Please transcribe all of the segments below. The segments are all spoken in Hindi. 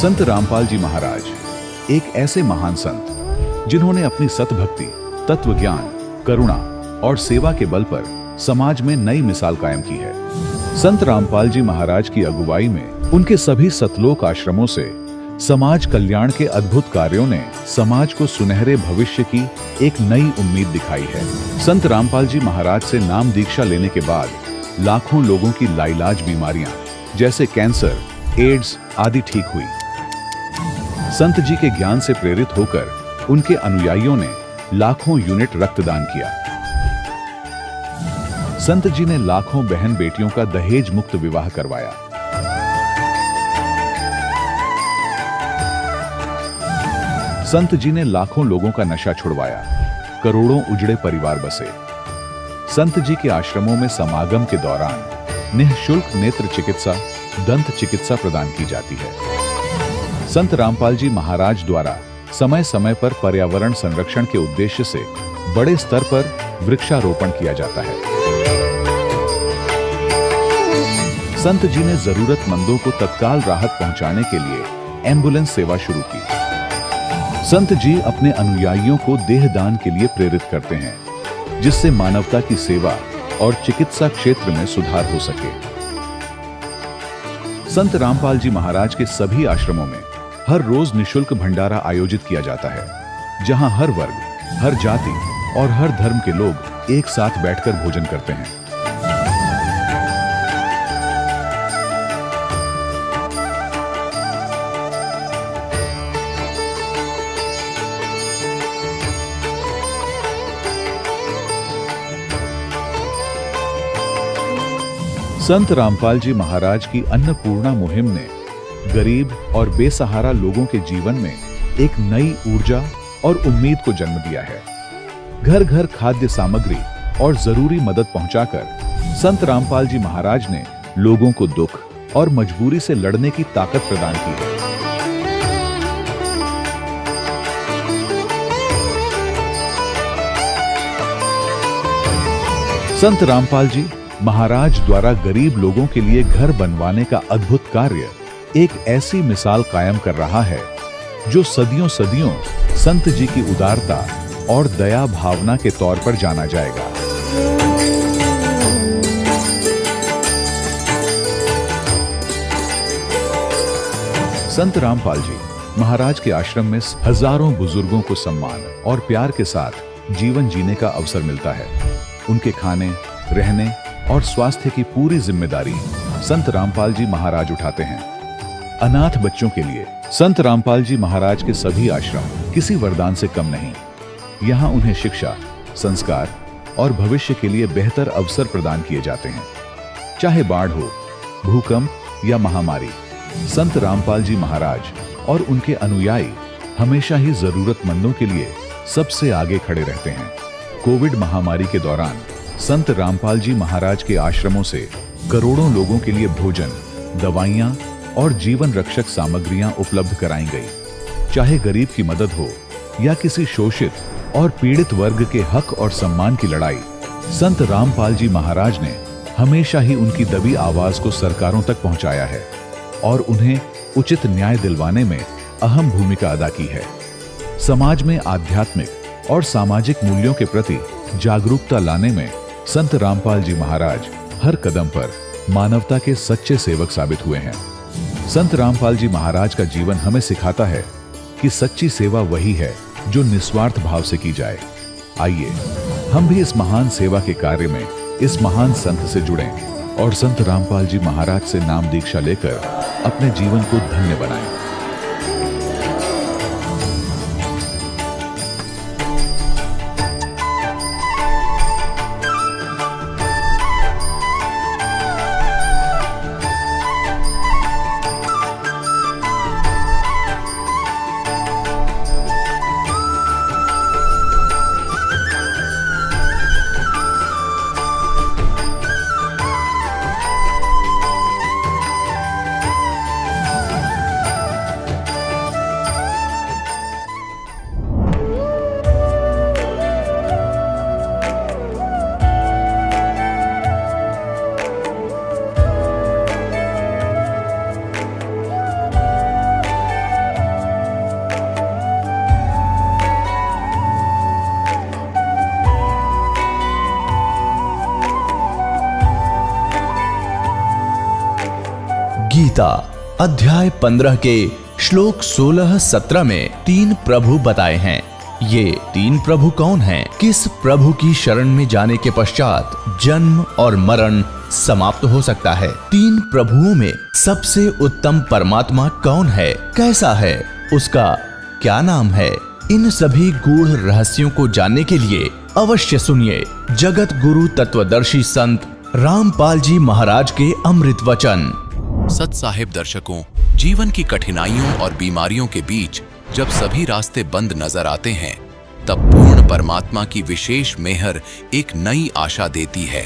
संत रामपाल जी महाराज एक ऐसे महान संत जिन्होंने अपनी सतभक्ति, तत्व ज्ञान, करुणा और सेवा के बल पर समाज में नई मिसाल कायम की है। संत रामपाल जी महाराज की अगुवाई में उनके सभी सतलोक आश्रमों से समाज कल्याण के अद्भुत कार्यों ने समाज को सुनहरे भविष्य की एक नई उम्मीद दिखाई है। संत रामपाल जी महाराज से नाम दीक्षा लेने के बाद लाखों लोगों की लाइलाज बीमारियां जैसे कैंसर, एड्स आदि ठीक हुई। संत जी के ज्ञान से प्रेरित होकर उनके अनुयायियों ने लाखों यूनिट रक्तदान किया। संत जी ने लाखों बहन बेटियों का दहेज मुक्त विवाह करवाया। संत जी ने लाखों लोगों का नशा छुड़वाया, करोड़ों उजड़े परिवार बसे। संत जी के आश्रमों में समागम के दौरान निःशुल्क नेत्र चिकित्सा, दंत चिकित्सा प्रदान की जाती है। संत रामपाल जी महाराज द्वारा समय समय पर पर्यावरण संरक्षण के उद्देश्य से बड़े स्तर पर वृक्षारोपण किया जाता है। संत जी ने जरूरतमंदों को तत्काल राहत पहुंचाने के लिए एम्बुलेंस सेवा शुरू की। संत जी अपने अनुयायियों को देहदान के लिए प्रेरित करते हैं, जिससे मानवता की सेवा और चिकित्सा क्षेत्र में सुधार हो सके। संत रामपाल जी महाराज के सभी आश्रमों में हर रोज निःशुल्क भंडारा आयोजित किया जाता है, जहां हर वर्ग, हर जाति और हर धर्म के लोग एक साथ बैठकर भोजन करते हैं। संत रामपाल जी महाराज की अन्नपूर्णा मुहिम ने गरीब और बेसहारा लोगों के जीवन में एक नई ऊर्जा और उम्मीद को जन्म दिया है। घर घर खाद्य सामग्री और जरूरी मदद पहुंचाकर संत रामपाल जी महाराज ने लोगों को दुख और मजबूरी से लड़ने की ताकत प्रदान की है। संत रामपाल जी महाराज द्वारा गरीब लोगों के लिए घर बनवाने का अद्भुत कार्य एक ऐसी मिसाल कायम कर रहा है जो सदियों सदियों संत जी की उदारता और दया भावना के तौर पर जाना जाएगा। संत रामपाल जी महाराज के आश्रम में हजारों बुजुर्गों को सम्मान और प्यार के साथ जीवन जीने का अवसर मिलता है। उनके खाने, रहने और स्वास्थ्य की पूरी जिम्मेदारी संत रामपाल जी महाराज उठाते हैं। अनाथ बच्चों के लिए संत रामपाल जी महाराज के सभी आश्रम किसी वरदान से कम नहीं। यहाँ उन्हें शिक्षा, संस्कार और भविष्य के लिए बेहतर अवसर प्रदान किए जाते हैं। चाहे बाढ़ हो, भूकंप या महामारी, संत रामपाल जी महाराज और उनके अनुयायी हमेशा ही जरूरतमंदों के लिए सबसे आगे खड़े रहते हैं। कोविड महामारी के दौरान संत रामपाल जी महाराज के आश्रमों से करोड़ों लोगों के लिए भोजन, दवाइयां और जीवन रक्षक सामग्रियां उपलब्ध कराई गई। चाहे गरीब की मदद हो या किसी शोषित और पीड़ित वर्ग के हक और सम्मान की लड़ाई, संत रामपाल जी महाराज ने हमेशा ही उनकी दबी आवाज को सरकारों तक पहुंचाया है और उन्हें उचित न्याय दिलवाने में अहम भूमिका अदा की है। समाज में आध्यात्मिक और सामाजिक मूल्यों के प्रति जागरूकता लाने में संत रामपाल जी महाराज हर कदम पर मानवता के सच्चे सेवक साबित हुए हैं। संत रामपाल जी महाराज का जीवन हमें सिखाता है कि सच्ची सेवा वही है जो निस्वार्थ भाव से की जाए। आइए हम भी इस महान सेवा के कार्य में इस महान संत से जुड़ें और संत रामपाल जी महाराज से नाम दीक्षा लेकर अपने जीवन को धन्य बनाएं। गीता अध्याय 15 के श्लोक 16-17 में 3 प्रभु बताए हैं। ये 3 प्रभु कौन हैं? किस प्रभु की शरण में जाने के पश्चात जन्म और मरण समाप्त हो सकता है? 3 प्रभुओं में सबसे उत्तम परमात्मा कौन है? कैसा है? उसका क्या नाम है? इन सभी गूढ़ रहस्यों को जानने के लिए अवश्य सुनिए जगत गुरु तत्वदर्शी संत रामपाल जी महाराज के अमृत वचन। सत साहिब दर्शकों, जीवन की कठिनाइयों और बीमारियों के बीच जब सभी रास्ते बंद नजर आते हैं, तब पूर्ण परमात्मा की विशेष मेहर एक नई आशा देती है।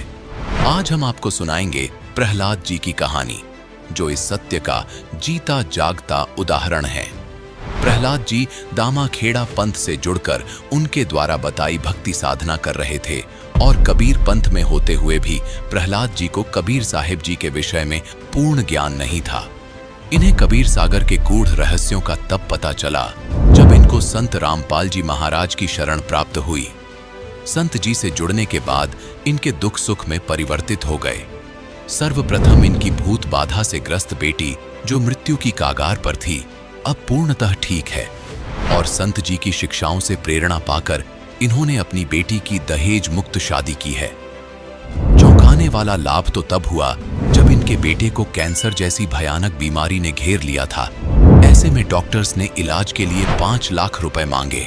आज हम आपको सुनाएंगे प्रहलाद जी की कहानी, जो इस सत्य का जीता जागता उदाहरण है। प्रहलाद जी दामाखेड़ा पंथ से जुड़कर उनके द्वारा बताई भक्ति साधना कर रहे थे और कबीर पंथ में होते हुए भी प्रहलाद जी को कबीर साहिब जी के विषय में पूर्ण ज्ञान नहीं था। इन्हें कबीर सागर के गूढ़ रहस्यों का तब पता चला जब इनको संत रामपाल जी महाराज की शरण प्राप्त हुई। संत जी से जुड़ने के बाद इनके दुख सुख में परिवर्तित हो गए। सर्वप्रथम इनकी भूत बाधा से ग्रस्त बेटी, जो मृत्यु की कागार पर थी, अब पूर्णतः ठीक है और संत जी की शिक्षाओं से प्रेरणा पाकर इन्होंने अपनी बेटी की दहेज मुक्त शादी की है। चौंकाने वाला लाभ तो तब हुआ जब इनके बेटे को कैंसर जैसी भयानक बीमारी ने घेर लिया था। ऐसे में डॉक्टर्स ने इलाज के लिए 5 लाख रुपए मांगे,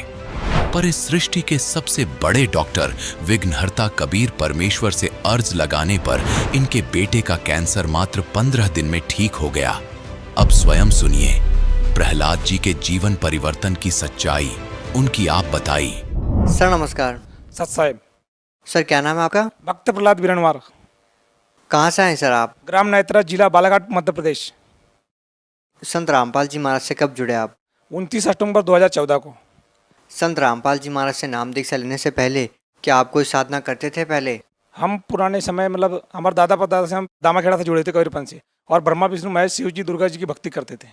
पर इस सृष्टि के सबसे बड़े डॉक्टर विघ्नहर्ता कबीर परमेश्वर से अर्ज लगाने पर इनके बेटे का कैंसर मात्र 15 दिन में ठीक हो गया। अब स्वयं सुनिए प्रहलाद जी के जीवन परिवर्तन की सच्चाई, उनकी आप बताई। सर नमस्कार। सत साहिब। सर क्या नाम है आपका? भक्त प्रहलाद बिरणवार। कहाँ से आए सर आप? ग्राम नैत्रा, जिला बालाघाट, मध्य प्रदेश। संत रामपाल जी महाराज से कब जुड़े आप? 29 अक्टूबर 2014 को। संत रामपाल जी महाराज से नाम दीक्षा लेने से पहले क्या आप कोई साधना करते थे पहले? हम पुराने समय मतलब हमारे दादा परदादा से हम दामाखेड़ा से जुड़े थे कबीरपंथ से, और ब्रह्मा विष्णु महेश शिव जी दुर्गा जी की भक्ति करते थे।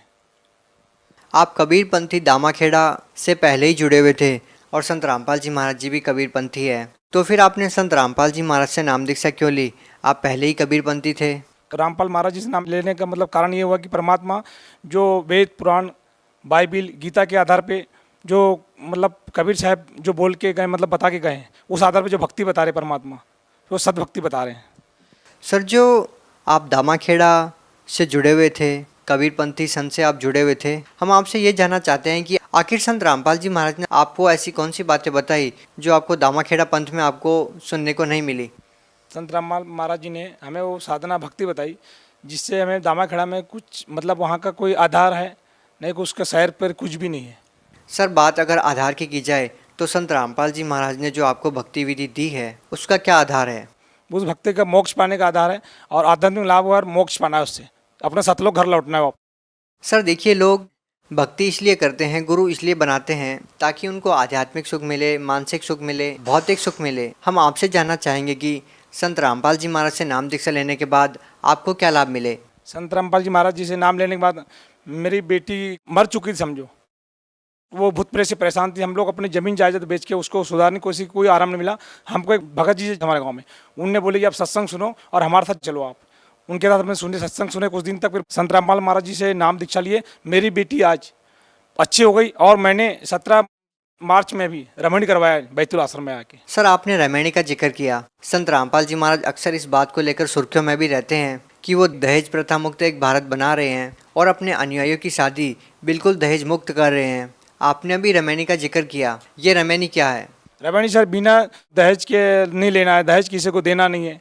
आप कबीरपंथी दामाखेड़ा से पहले ही जुड़े हुए थे और संत रामपाल जी महाराज जी भी कबीरपंथी है, तो फिर आपने संत रामपाल जी महाराज से नाम दीक्षा क्यों ली? आप पहले ही कबीरपंथी थे। रामपाल महाराज जी से नाम लेने का मतलब कारण ये हुआ कि परमात्मा जो वेद पुराण बाइबिल गीता के आधार पे जो मतलब कबीर साहब जो बोल के गए, मतलब बता के गए हैं, उस आधार पे जो भक्ति बता रहे परमात्मा, वो सदभक्ति बता रहे हैं। सर जो आप दामाखेड़ा से जुड़े हुए थे, कबीरपंथी संत से आप जुड़े हुए थे, हम आपसे ये जानना चाहते हैं कि आखिर संत रामपाल जी महाराज ने आपको ऐसी कौन सी बातें बताई जो आपको दामाखेड़ा पंथ में आपको सुनने को नहीं मिली? संत रामपाल महाराज जी ने हमें वो साधना भक्ति बताई जिससे हमें दामाखेड़ा में कुछ मतलब वहाँ का कोई आधार है नहीं, कि उसका शहर पर कुछ भी नहीं है। सर बात अगर आधार की जाए तो संत रामपाल जी महाराज ने जो आपको भक्ति विधि दी है उसका क्या आधार है? उस भक्ति का मोक्ष पाने का आधार है और आध्यात्मिक लाभ और मोक्ष पाना है, उससे अपना सतलोक घर लौटना है वो। सर देखिए, लोग भक्ति इसलिए करते हैं, गुरु इसलिए बनाते हैं ताकि उनको आध्यात्मिक सुख मिले, मानसिक सुख मिले, भौतिक सुख मिले। हम आपसे जानना चाहेंगे कि संत रामपाल जी महाराज से नाम दीक्षा लेने के बाद आपको क्या लाभ मिले? संत रामपाल जी महाराज जी से नाम लेने के बाद मेरी बेटी मर चुकी थी, समझो वो भूत प्रेत से परेशान थी। हम लोग अपनी जमीन जायदाद बेच के उसको सुधारने की कोई आराम नहीं मिला। हमको एक भगत जी हमारे गांव में, उनने बोले कि आप सत्संग सुनो और हमारे साथ चलो। आप उनके साथ हमने सुने, सत्संग सुने कुछ दिन तक। फिर संत रामपाल महाराज जी से नाम दीक्षा लिए। मेरी बेटी आज अच्छी हो गई और मैंने 17 मार्च में भी रमणी करवाया बैतुल आश्रम में आके। सर आपने रमणी का जिक्र किया। संत रामपाल जी महाराज अक्सर इस बात को लेकर सुर्खियों में भी रहते हैं कि वो दहेज प्रथा मुक्त एक भारत बना रहे हैं और अपने अनुयायियों की शादी बिल्कुल दहेज मुक्त कर रहे हैं। आपने अभी रमणी का जिक्र किया, ये रमणी क्या है? रमणी सर बिना दहेज के नहीं लेना है, दहेज किसी को देना नहीं है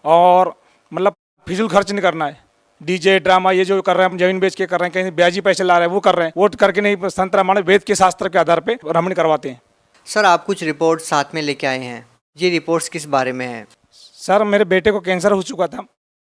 और मतलब फिजूल खर्च नहीं करना है। डीजे ड्रामा ये जो कर रहे हैं, हम जमीन बेच के कर रहे हैं, कहीं ब्याजी पैसे ला रहे हैं, वो कर रहे हैं, वो करके नहीं। संत रामायण वेद के शास्त्र के आधार पे रमणी करवाते हैं। सर आप कुछ रिपोर्ट साथ में लेके आए हैं, ये रिपोर्ट्स किस बारे में है? सर मेरे बेटे को कैंसर हो चुका था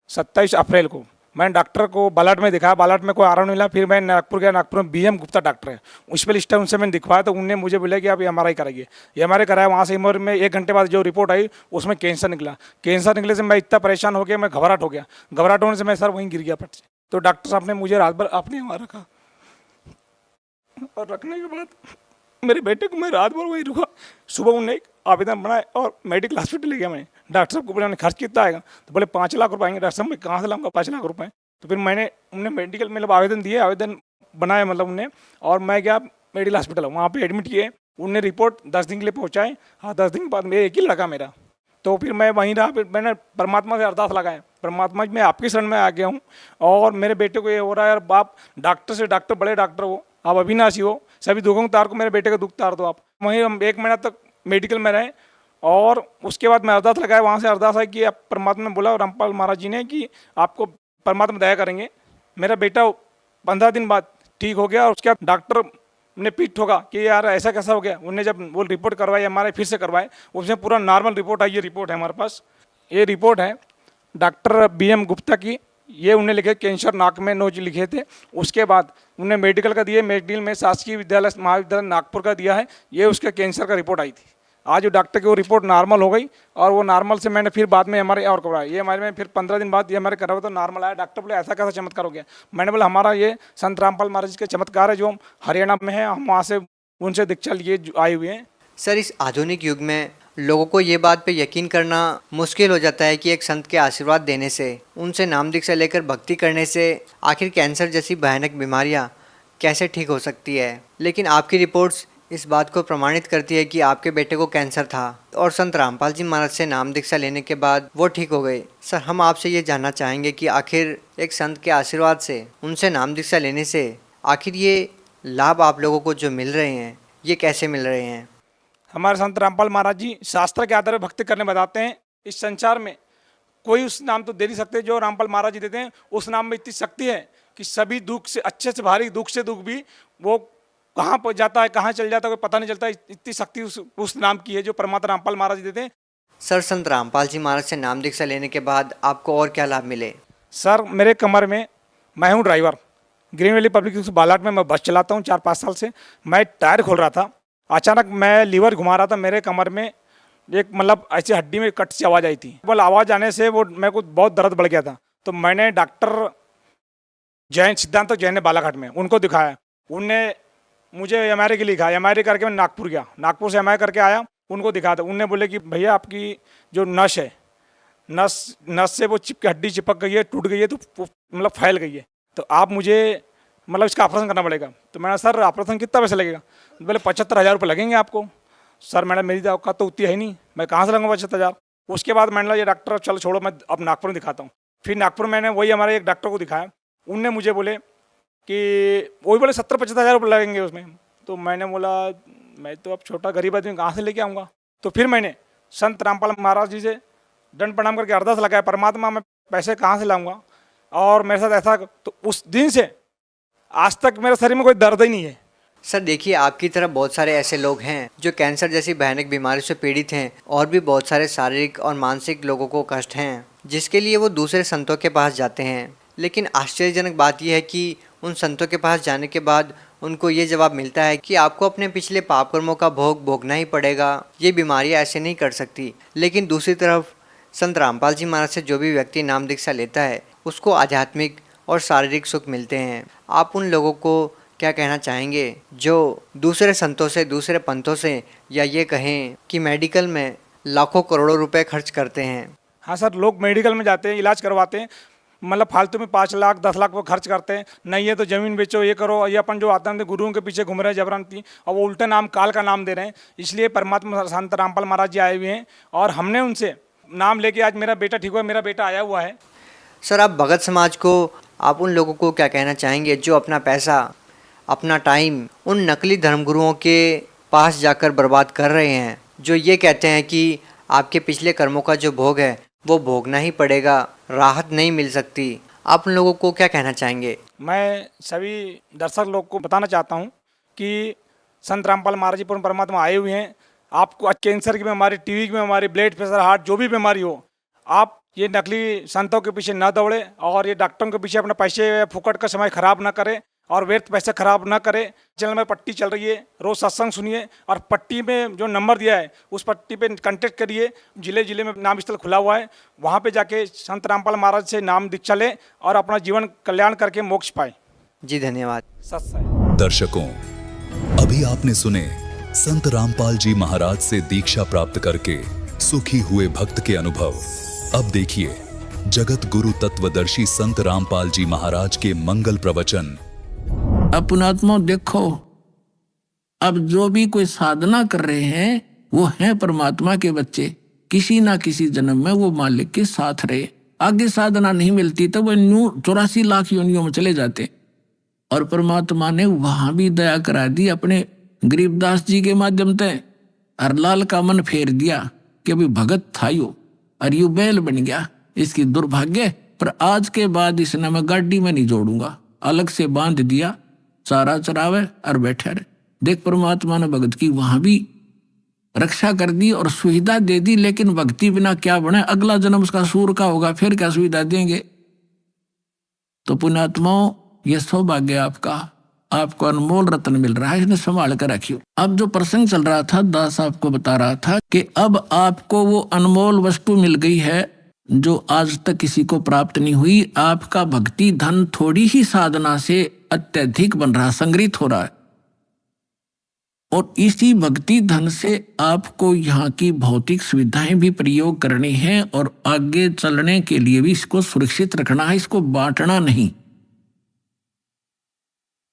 27 अप्रैल को। मैंने डॉक्टर को बालाट में दिखाया, बालाट में कोई आराम नहीं मिला। फिर मैं नागपुर गया, नागपुर में BM गुप्ता डॉक्टर है, स्पेशलिस्ट है, उनसे मैंने दिखवाया तो उनने मुझे बोला कि आप MRI कराइए। MRI कराया, वहाँ से में 1 घंटे बाद जो रिपोर्ट आई उसमें कैंसर निकला। कैंसर निकले से मैं इतना परेशान हो गया, मैं घबराहट हो गया। घबराहट होने से मैं सर वहीं गिर गया पट से। तो डॉक्टर साहब ने मुझे रात भर अपने वहाँ रखा और रखने के बाद मेरे बेटे को मैं रात भर वहीं रुका। सुबह उन्हें आवेदन बनाए और मेडिकल हॉस्पिटल ले गया। मैं डॉक्टर साहब को बोला खर्च कितना आएगा, तो बोले 5 लाख रुपए आएंगे। डॉक्टर साहब मैं कहाँ से लाऊंगा 5 लाख रुपए? तो फिर उन्हें मेडिकल मतलब आवेदन दिए, आवेदन बनाया मतलब उन्हें, और मैं गया मेडिकल हॉस्पिटल, वहाँ पे एडमिट किए। उन्हें रिपोर्ट 10 दिन के लिए पहुँचाए। हाँ, 10 दिन के बाद मेरे एक ही लगा मेरा, तो फिर मैं वहीं रहा। फिर मैंने परमात्मा से अरदास लगाया, परमात्मा जी मैं आपकी शरण में आ गया हूँ, और मेरे बेटे को ये हो रहा है यार, आप डॉक्टर से डॉक्टर, बड़े डॉक्टर हो, आप अविनाशी हो, सभी दुखों को तार को, मेरे बेटे का दुख तार दो आप। वहीं हम 1 महीना तक मेडिकल में रहे, और उसके बाद मैं अरदास लगाया। वहाँ से अरदास है कि आप परमात्मा ने बोला, रामपाल महाराज जी ने, कि आपको परमात्मा दया करेंगे। मेरा बेटा 15 दिन बाद ठीक हो गया, और उसके बाद डॉक्टर ने पीठ ठोका कि यार ऐसा कैसा हो गया। उन्होंने जब वो रिपोर्ट करवाई, हमारे फिर से करवाए, उसमें पूरा नॉर्मल रिपोर्ट आई। ये रिपोर्ट है हमारे पास, ये रिपोर्ट है डॉक्टर BM गुप्ता की। ये उन्हें लिखे कैंसर नाक में नोज लिखे थे। उसके बाद उन्हें मेडिकल का दिए, मेडिकल में शासकीय विद्यालय महाविद्यालय नागपुर का दिया है। ये उसका कैंसर का रिपोर्ट आई थी। आज वो डॉक्टर की वो रिपोर्ट नॉर्मल हो गई, और वो नॉर्मल से मैंने फिर बाद में हमारे और करवाया। ये हमारे में फिर 15 दिन बाद ये हमारे करवाया तो नॉर्मल आया। डॉक्टर बोले ऐसा कैसा चमत्कार हो गया। मैंने बोला हमारा ये संत रामपाल महाराज के चमत्कार है, जो हम हरियाणा में है, हम वहाँ से उनसे दीक्षा लिए आए हुए हैं। सर, इस आधुनिक युग में लोगों को ये बात पे यकीन करना मुश्किल हो जाता है कि एक संत के आशीर्वाद देने से, उनसे नाम दीक्षा लेकर भक्ति करने से आखिर कैंसर जैसी भयानक बीमारियां कैसे ठीक हो सकती है। लेकिन आपकी रिपोर्ट्स इस बात को प्रमाणित करती है कि आपके बेटे को कैंसर था, और संत रामपाल जी महाराज से नाम दीक्षा लेने के बाद वो ठीक हो गए। सर, हम आपसे ये जानना चाहेंगे कि आखिर एक संत के आशीर्वाद से, उनसे नाम दीक्षा लेने से आखिर ये लाभ आप लोगों को जो मिल रहे हैं, ये कैसे मिल रहे हैं। हमारे संत रामपाल महाराज जी शास्त्र के आधार पर भक्ति करने बताते हैं। इस संसार में कोई उस नाम तो दे नहीं सकते जो रामपाल महाराज जी देते हैं। उस नाम में इतनी शक्ति है कि सभी दुख से, अच्छे से भारी दुख से दुख भी, वो कहाँ पर जाता है, कहाँ चल जाता है, कोई पता नहीं चलता। इतनी शक्ति उस नाम की है जो परमात्मा रामपाल महाराज जी देते हैं। सर, संत रामपाल जी महाराज से नाम दीक्षा लेने के बाद आपको और क्या लाभ मिले। सर, मेरे कमर में, मैं हूँ driver, green valley public school Balat में मैं बस चलाता हूँ 4-5 साल से। मैं टायर खोल रहा था, अचानक मैं लीवर घुमा रहा था, मेरे कमर में एक मतलब ऐसी हड्डी में कट सी आवाज़ आई थी। बोल आवाज़ आने से वो मेरे को बहुत दर्द बढ़ गया था। तो मैंने डॉक्टर जैन, सिद्धांत जैन बालाघाट में, उनको दिखाया। उनने मुझे MRI के लिखा, MRI करके मैं नागपुर गया, नागपुर से MRI करके आया, उनको दिखाया। तो उनने बोले कि भैया आपकी जो नस है, नस से वो हड्डी चिपक गई है, टूट गई है, तो मतलब फैल गई है, तो आप मुझे मतलब इसका ऑपरेशन करना पड़ेगा। तो मैंने सर ऑपरेशन कितना पैसा लगेगा। बोले 75,000 रुपये लगेंगे आपको। सर मैंने मेरी औकात तो उतनी है नहीं, मैं कहाँ से लूँगा 75,000। उसके बाद मैंने बोला ये डॉक्टर चलो छोड़ो, मैं अब नागपुर में दिखाता हूँ। फिर नागपुर मैंने वही हमारे एक डॉक्टर को दिखाया। उनने मुझे बोले कि वही बोले 70-75,000 रुपये लगेंगे उसमें। तो मैंने बोला मैं तो अब छोटा गरीब आदमी कहाँ से लेके आऊँगा। तो फिर मैंने संत रामपाल महाराज जी से दंड प्रणाम करके अरदास लगाया, परमात्मा मैं पैसे कहाँ से लाऊंगा, और मेरे साथ ऐसा। तो उस दिन से आज तक मेरे शरीर में कोई दर्द ही नहीं है। सर देखिए, आपकी तरह बहुत सारे ऐसे लोग हैं जो कैंसर जैसी भयानक बीमारी से पीड़ित हैं, और भी बहुत सारे शारीरिक और मानसिक लोगों को कष्ट हैं, जिसके लिए वो दूसरे संतों के पास जाते हैं। लेकिन आश्चर्यजनक बात यह है कि उन संतों के पास जाने के बाद उनको ये जवाब मिलता है कि आपको अपने पिछले पाप कर्मों का भोग भोगना ही पड़ेगा, ये बीमारियाँ ऐसे नहीं कर सकती। लेकिन दूसरी तरफ संत रामपाल जी महाराज से जो भी व्यक्ति नाम दीक्षा लेता है, उसको आध्यात्मिक और शारीरिक सुख मिलते हैं। आप उन लोगों को क्या कहना चाहेंगे जो दूसरे संतों से, दूसरे पंथों से, या ये कहें कि मेडिकल में लाखों करोड़ों रुपए खर्च करते हैं। हाँ सर, लोग मेडिकल में जाते हैं, इलाज करवाते हैं, मतलब फालतू में 5 लाख 10 लाख वो खर्च करते हैं। नहीं है तो ज़मीन बेचो, ये करो, ये अपन जो आतंक गुरुओं के पीछे घूम रहे हैं जबरदस्ती, और वो उल्टा नाम काल का नाम दे रहे हैं। इसलिए परमात्मा संत रामपाल महाराज जी आए हुए हैं, और हमने उनसे नाम लेके आज मेरा बेटा ठीक हुआ, मेरा बेटा आया हुआ है। सर, आप भगत समाज को, आप उन लोगों को क्या कहना चाहेंगे जो अपना पैसा, अपना टाइम उन नकली धर्मगुरुओं के पास जाकर बर्बाद कर रहे हैं, जो ये कहते हैं कि आपके पिछले कर्मों का जो भोग है वो भोगना ही पड़ेगा, राहत नहीं मिल सकती। आप उन लोगों को क्या कहना चाहेंगे। मैं सभी दर्शक लोग को बताना चाहता हूँ कि संत रामपाल महाराज जी पूर्ण परमात्मा आए हुए हैं। आपको कैंसर की बीमारी, टीबी की बीमारी, ब्लड प्रेशर, हार्ट, जो भी बीमारी हो, आप ये नकली संतों के पीछे ना दौड़े, और ये डॉक्टरों के पीछे अपने पैसे फुकट का समय खराब ना करें, और व्यर्थ पैसे खराब ना करें। चैनल में पट्टी चल रही है, रोज़ सत्संग सुनिए, और पट्टी में जो नंबर दिया है उस पट्टी पे कांटेक्ट करिए। जिले में नाम स्थल खुला हुआ है, वहाँ पे जाके संत रामपाल महाराज से नाम दीक्षा लें और अपना जीवन कल्याण करके मोक्ष पाए। जी धन्यवाद। सत्संग। दर्शकों, अभी आपने सुने संत रामपाल जी महाराज से दीक्षा प्राप्त करके सुखी हुए भक्त के अनुभव। अब देखिए जगत गुरु तत्वदर्शी संत रामपाल जी महाराज के मंगल प्रवचन। अपनात्मा देखो, अब जो भी कोई साधना कर रहे हैं वो हैं परमात्मा के बच्चे। किसी ना किसी जन्म में वो मालिक के साथ रहे। आगे साधना नहीं मिलती तो वो 84 लाख योनियों में चले जाते। और परमात्मा ने वहां भी दया करा दी अपने गरीबदास जी के माध्यम से। हरलाल का मन फेर दिया कि अभी भगत था यो, और यू बैल बन गया, इसकी दुर्भाग्य। पर आज के बाद इसने मैं गाड़ी में नहीं जोड़ूंगा, अलग से बांध दिया, चारा चरावे और बैठे रहे। देख परमात्मा ने भगत की वहां भी रक्षा कर दी और सुविधा दे दी। लेकिन भक्ति बिना क्या बने, अगला जन्म उसका सूर का होगा, फिर क्या सुविधा देंगे। तो पुण्यात्माओं, ये सौभाग्य आपका, आपको अनमोल रत्न मिल रहा है, इसने संभाल कर रखियो। अब जो प्रसंग चल रहा था, दास आपको बता रहा था कि अब आपको वो अनमोल वस्तु मिल गई है जो आज तक किसी को प्राप्त नहीं हुई। आपका भक्ति धन थोड़ी ही साधना से अत्यधिक बन रहा, संग्रहित हो रहा है। और इसी भक्ति धन से आपको यहाँ की भौतिक सुविधाएं भी प्रयोग करनी है और आगे चलने के लिए भी इसको सुरक्षित रखना है, इसको बांटना नहीं।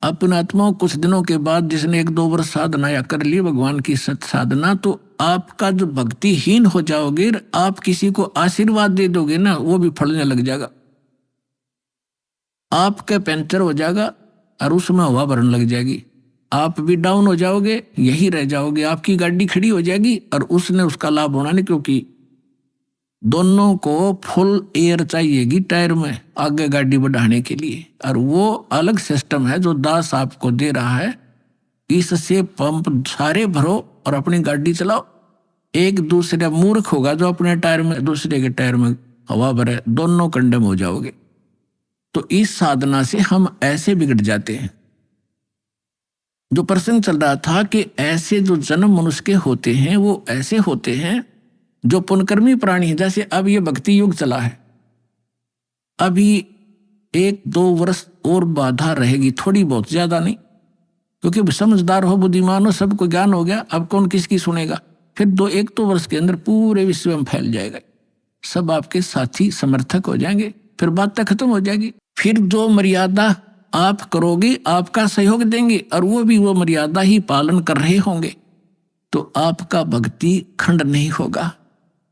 अपने आत्माओं, कुछ दिनों के बाद जिसने 1-2 वर्ष साधना या कर ली भगवान की सत साधना, तो आपका जो भक्तिहीन हो जाओगे, आप किसी को आशीर्वाद दे दोगे ना, वो भी फलने लग जाएगा। आपका पंचर हो जाएगा और उसमें हवा भरने लग जाएगी। आप भी डाउन हो जाओगे, यही रह जाओगे। आपकी गाड़ी खड़ी हो जाएगी और उसने उसका लाभ होना नहीं, क्योंकि दोनों को फुल एयर चाहिएगी टायर में आगे गाड़ी बढ़ाने के लिए। और वो अलग सिस्टम है जो दास आपको दे रहा है। इससे पंप सारे भरो और अपनी गाड़ी चलाओ। एक दूसरे मूर्ख होगा जो अपने टायर में दूसरे के टायर में हवा भरे, दोनों कंडम हो जाओगे। तो इस साधना से हम ऐसे बिगड़ जाते हैं। जो प्रसंग चल रहा था कि ऐसे जो जन्म मनुष्य के होते हैं वो ऐसे होते हैं जो पुनकर्मी प्राणी है। जैसे अब ये भक्ति युग चला है, अभी 1-2 वर्ष और बाधा रहेगी, थोड़ी बहुत, ज्यादा नहीं, क्योंकि समझदार हो, बुद्धिमान हो, सबको ज्ञान हो गया। अब कौन किसकी सुनेगा। फिर 1-2 वर्ष के अंदर पूरे विश्व में फैल जाएगा, सब आपके साथी समर्थक हो जाएंगे, फिर बात खत्म हो जाएगी। फिर जो मर्यादा आप करोगे आपका सहयोग देंगे और वो भी वो मर्यादा ही पालन कर रहे होंगे, तो आपका भक्ति खंड नहीं होगा,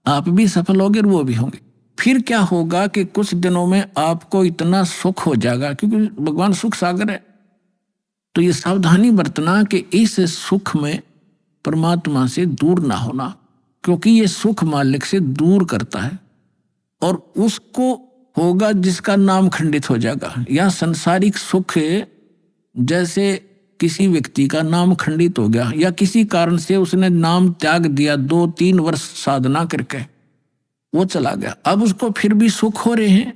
आप भी सफल होंगे और वो भी होंगे। फिर क्या होगा कि कुछ दिनों में आपको इतना सुख हो जाएगा, क्योंकि भगवान सुख सागर है। तो ये सावधानी बरतना कि इस सुख में परमात्मा से दूर ना होना, क्योंकि ये सुख मालिक से दूर करता है। और उसको होगा जिसका नाम खंडित हो जाएगा। या सांसारिक सुख, जैसे किसी व्यक्ति का नाम खंडित हो गया या किसी कारण से उसने नाम त्याग दिया, 2-3 वर्ष साधना करके वो चला गया, अब उसको फिर भी सुख हो रहे हैं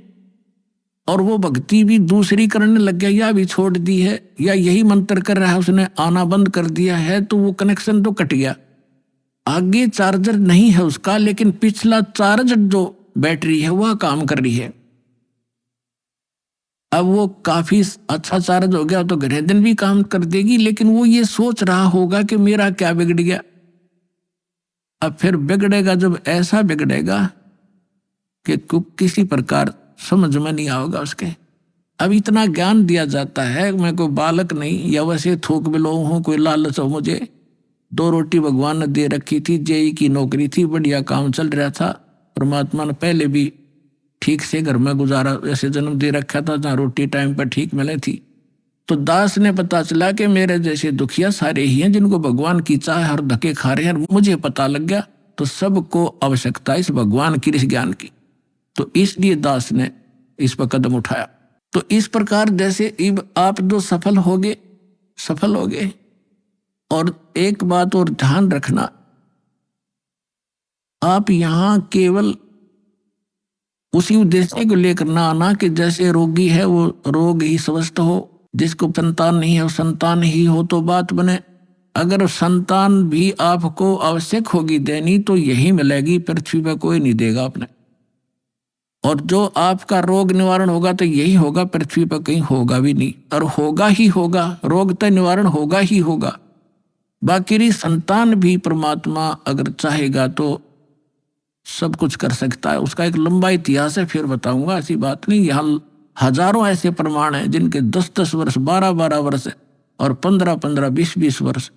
और वो भक्ति भी दूसरी करने लग गया, या भी छोड़ दी है, या यही मंत्र कर रहा है, उसने आना बंद कर दिया है, तो वो कनेक्शन तो कट गया। आगे चार्जर नहीं है उसका, लेकिन पिछला चार्ज जो बैटरी है वह काम कर रही है। अब वो काफी अच्छा चार्ज हो गया तो घरे दिन भी काम कर देगी, लेकिन वो ये सोच रहा होगा कि मेरा क्या बिगड़ गया। अब फिर बिगड़ेगा, जब ऐसा बिगड़ेगा कि किसी प्रकार समझ में नहीं आएगा उसके। अब इतना ज्ञान दिया जाता है, मैं कोई बालक नहीं या वैसे थोक बिलो हूँ, कोई लालच हो मुझे। 2 रोटी भगवान ने दे रखी थी, जेई की नौकरी थी, बढ़िया काम चल रहा था। परमात्मा ने पहले भी ठीक से घर में गुजारा ऐसे जन्म दे रखा था जहाँ रोटी टाइम पर ठीक मिले थी। तो दास ने पता चला कि मेरे जैसे दुखिया सारे ही हैं जिनको भगवान की चाह हर धक्के खा रहे हैं। मुझे पता लग गया तो सबको आवश्यकता इस भगवान की, इस ज्ञान की। तो इसलिए दास ने इस पर कदम उठाया। तो इस प्रकार जैसे आप जो सफल होगे। और एक बात और ध्यान रखना, आप यहाँ केवल उसी उद्देश्य को लेकर ना आना कि जैसे रोगी है वो रोग ही स्वस्थ हो, जिसको संतान नहीं है वो संतान ही हो तो बात बने। अगर संतान भी आपको आवश्यक होगी देनी तो यही मिलेगी, पृथ्वी पर कोई नहीं देगा अपने। और जो आपका रोग निवारण होगा तो यही होगा, पृथ्वी पर कहीं होगा भी नहीं, और होगा ही होगा, रोग तो निवारण होगा ही होगा। बाकी संतान भी परमात्मा अगर चाहेगा तो सब कुछ कर सकता है। उसका एक लंबा इतिहास है, फिर बताऊंगा, ऐसी बात नहीं। यहाँ हजारों ऐसे प्रमाण हैं जिनके 10-10 वर्ष, 12-12 वर्ष और 15-15, 20-20 वर्ष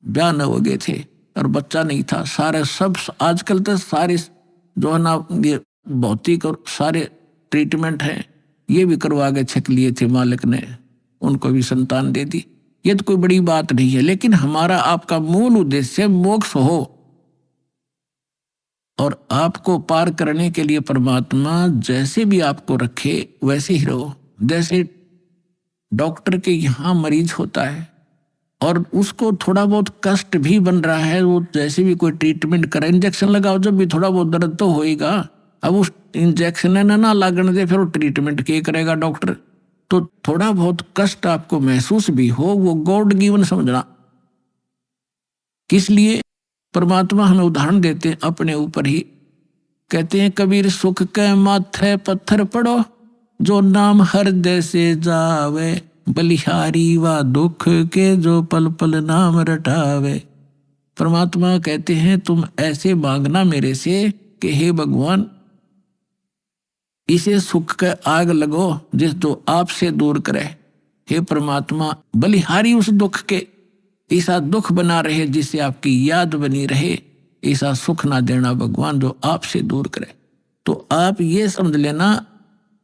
ब्याह न हो गए थे और बच्चा नहीं था। सारे सब आजकल तो सारे जो है ना ये भौतिक और सारे ट्रीटमेंट हैं, ये भी करवा के छक लिए थे मालिक ने, उनको भी संतान दे दी। ये तो कोई बड़ी बात नहीं है, लेकिन हमारा आपका मूल उद्देश्य मोक्ष हो और आपको पार करने के लिए परमात्मा जैसे भी आपको रखे वैसे ही रहो। जैसे डॉक्टर के यहाँ मरीज होता है और उसको थोड़ा बहुत कष्ट भी बन रहा है, वो जैसे भी कोई ट्रीटमेंट करे, इंजेक्शन लगाओ, जब भी थोड़ा बहुत दर्द तो होएगा। अब उस इंजेक्शन ना लगने दे, फिर वो ट्रीटमेंट क्या करेगा डॉक्टर। तो थोड़ा बहुत कष्ट आपको महसूस भी हो, वो गॉड गिवन समझना। किस लिए परमात्मा हमें उदाहरण देते हैं अपने ऊपर ही। कहते हैं कबीर सुख के माथे पत्थर पड़ो, जो नाम हृदय से जावे, बलिहारी व दुख के जो पल पल नाम रटावे। परमात्मा कहते हैं तुम ऐसे मांगना मेरे से कि हे भगवान, इसे सुख के आग लगो जिस जो आपसे दूर करे। हे परमात्मा, बलिहारी उस दुख के, ऐसा दुख बना रहे जिससे आपकी याद बनी रहे, ऐसा सुख ना देना भगवान जो आपसे दूर करे। तो आप ये समझ लेना,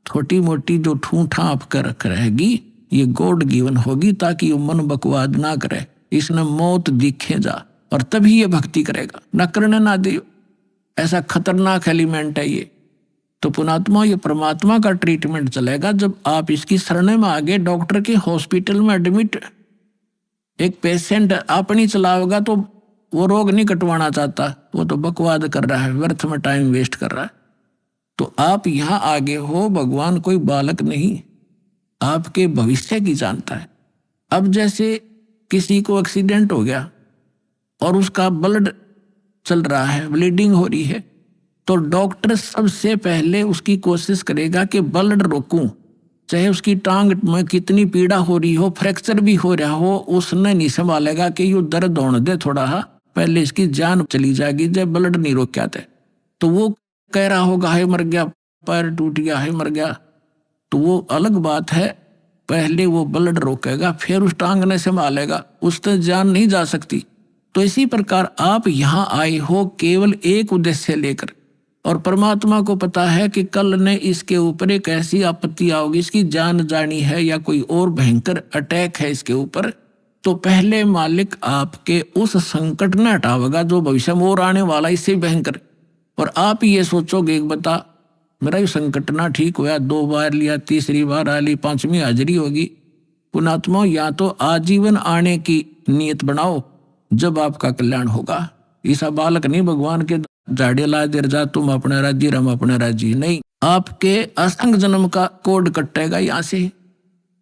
छोटी मोटी जो ठूठा आपका रख रहेगी ये गॉड गिवन होगी, ताकि वो मन बकवाद ना करे, इसने मौत दिखे जा, और तभी ये भक्ति करेगा। न करने ना दियो, ऐसा खतरनाक एलिमेंट है ये। तो पुणात्मा, ये परमात्मा का ट्रीटमेंट चलेगा जब आप इसकी शरण में आगे। डॉक्टर के हॉस्पिटल में एडमिट एक पेशेंट अपनी चलाओगा तो वो रोग नहीं कटवाना चाहता, वो तो बकवाद कर रहा है, व्यर्थ में टाइम वेस्ट कर रहा है। तो आप यहाँ आगे हो, भगवान कोई बालक नहीं, आपके भविष्य की जानता है। अब जैसे किसी को एक्सीडेंट हो गया और उसका ब्लड चल रहा है, ब्लीडिंग हो रही है, तो डॉक्टर सबसे पहले उसकी कोशिश करेगा कि ब्लड रोकूं, चाहे उसकी टांग में कितनी पीड़ा हो रही हो, फ्रैक्चर भी हो रहा हो, उसने नहीं संभालेगा कि ये दर्द होने दे थोड़ा, पहले इसकी जान चली जाएगी जब ब्लड नहीं रोक के आते। तो वो कह रहा होगा है मर गया, पैर टूट गया है, मर गया, तो वो अलग बात है। पहले वो ब्लड रोकेगा, फिर उस टांग ने संभालेगा, उससे जान नहीं जा सकती। तो इसी प्रकार आप यहाँ आए हो केवल एक उद्देश्य लेकर, और परमात्मा को पता है कि कल ने इसके ऊपर एक ऐसी आपत्ति आओगी, इसकी जान जानी है या कोई और भयंकर अटैक है इसके ऊपर, तो पहले मालिक आपके उस संकट न हटावेगा जो भविष्य में और आने वाला इससे भयंकर। और आप ये सोचोगे एक बता मेरा ये संकट ना ठीक हुआ, 2 बार लिया, 3री बार आ ली, 5वीं हाजिरी होगी। पुणात्मा, या तो आजीवन आने की नीयत बनाओ जब आपका कल्याण होगा। ऐसा बालक नहीं भगवान के झाड़े ला देर जा, तुम अपने राज्य हम अपने राज्य, नहीं, आपके असंग जन्म का कोड कटेगा यहाँ से।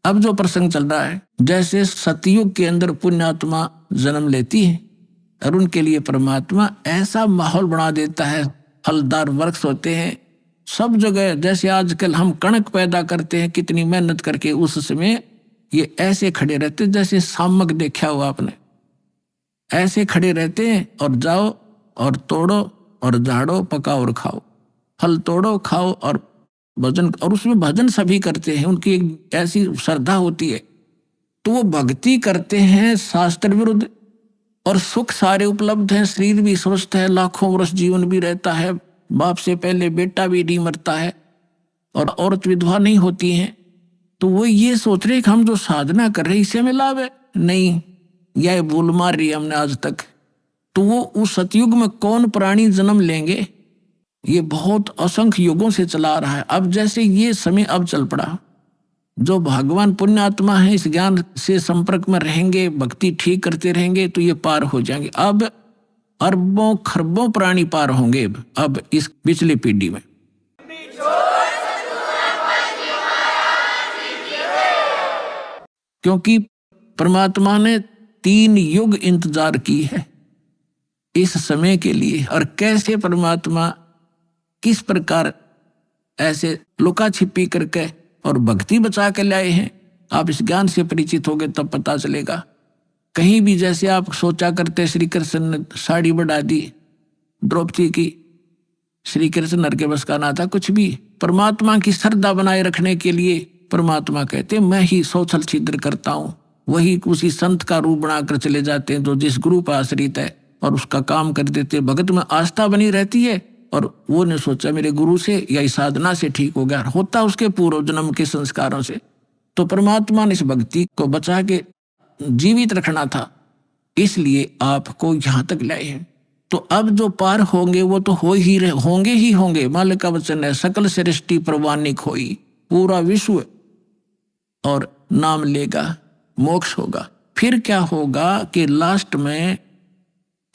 अब जो प्रसंग चल रहा है, जैसे सतयुग के अंदर पुण्यात्मा जन्म लेती है और उनके लिए परमात्मा ऐसा माहौल बना देता है, फलदार वृक्ष होते हैं सब जगह। जैसे आजकल हम कणक पैदा करते हैं कितनी मेहनत करके, उस समय ये ऐसे खड़े रहते जैसे सामक देखा हुआ आपने, ऐसे खड़े रहते हैं और जाओ और तोड़ो और झाड़ो, पकाओ और खाओ, फल तोड़ो खाओ और भजन, और उसमें भजन सभी करते हैं, उनकी एक ऐसी श्रद्धा होती है। तो वो भक्ति करते हैं शास्त्र विरुद्ध, और सुख सारे उपलब्ध हैं, शरीर भी स्वस्थ है, लाखों वर्ष जीवन भी रहता है, बाप से पहले बेटा भी नहीं मरता है, और औरत विधवा नहीं होती हैं। तो वो ये सोच रहे कि हम जो साधना कर रहे इससे हमें लाभ है, नहीं, यह भूल मार रही है हमने आज तक। तो वो उस सतयुग में कौन प्राणी जन्म लेंगे, ये बहुत असंख्य युगों से चला रहा है। अब जैसे ये समय अब चल पड़ा, जो भगवान पुण्यात्मा है इस ज्ञान से संपर्क में रहेंगे, भक्ति ठीक करते रहेंगे, तो ये पार हो जाएंगे। अब अरबों खरबों प्राणी पार होंगे अब इस पिछली पीढ़ी में। क्योंकि परमात्मा ने 3 युग इंतजार की है इस समय के लिए, और कैसे परमात्मा किस प्रकार ऐसे लुका छिपी करके और भक्ति बचा के लाए हैं, आप इस ज्ञान से परिचित होगे तब पता चलेगा। कहीं भी जैसे आप सोचा करते श्री कृष्ण ने साड़ी बढ़ा दी द्रौपदी की, श्री कृष्ण नर के बस का ना था कुछ भी। परमात्मा की श्रद्धा बनाए रखने के लिए परमात्मा कहते मैं ही सौछल छिद्र करता हूँ, वही उसी संत का रूप बनाकर चले जाते हैं जो जिस गुरु पर आश्रित है और उसका काम कर देते। भगत में आस्था बनी रहती है और वो ने सोचा मेरे गुरु से या इस साधना से ठीक हो गया, होता उसके पूर्व जन्म के संस्कारों से। तो परमात्मा ने इस भक्ति को बचा के जीवित रखना था, इसलिए आपको यहाँ तक लाए हैं। तो अब जो पार होंगे वो तो होंगे ही होंगे। मालिक का वचन है सकल सृष्टि प्रवानिक होई, पूरा विश्व और नाम लेगा, मोक्ष होगा। फिर क्या होगा कि लास्ट में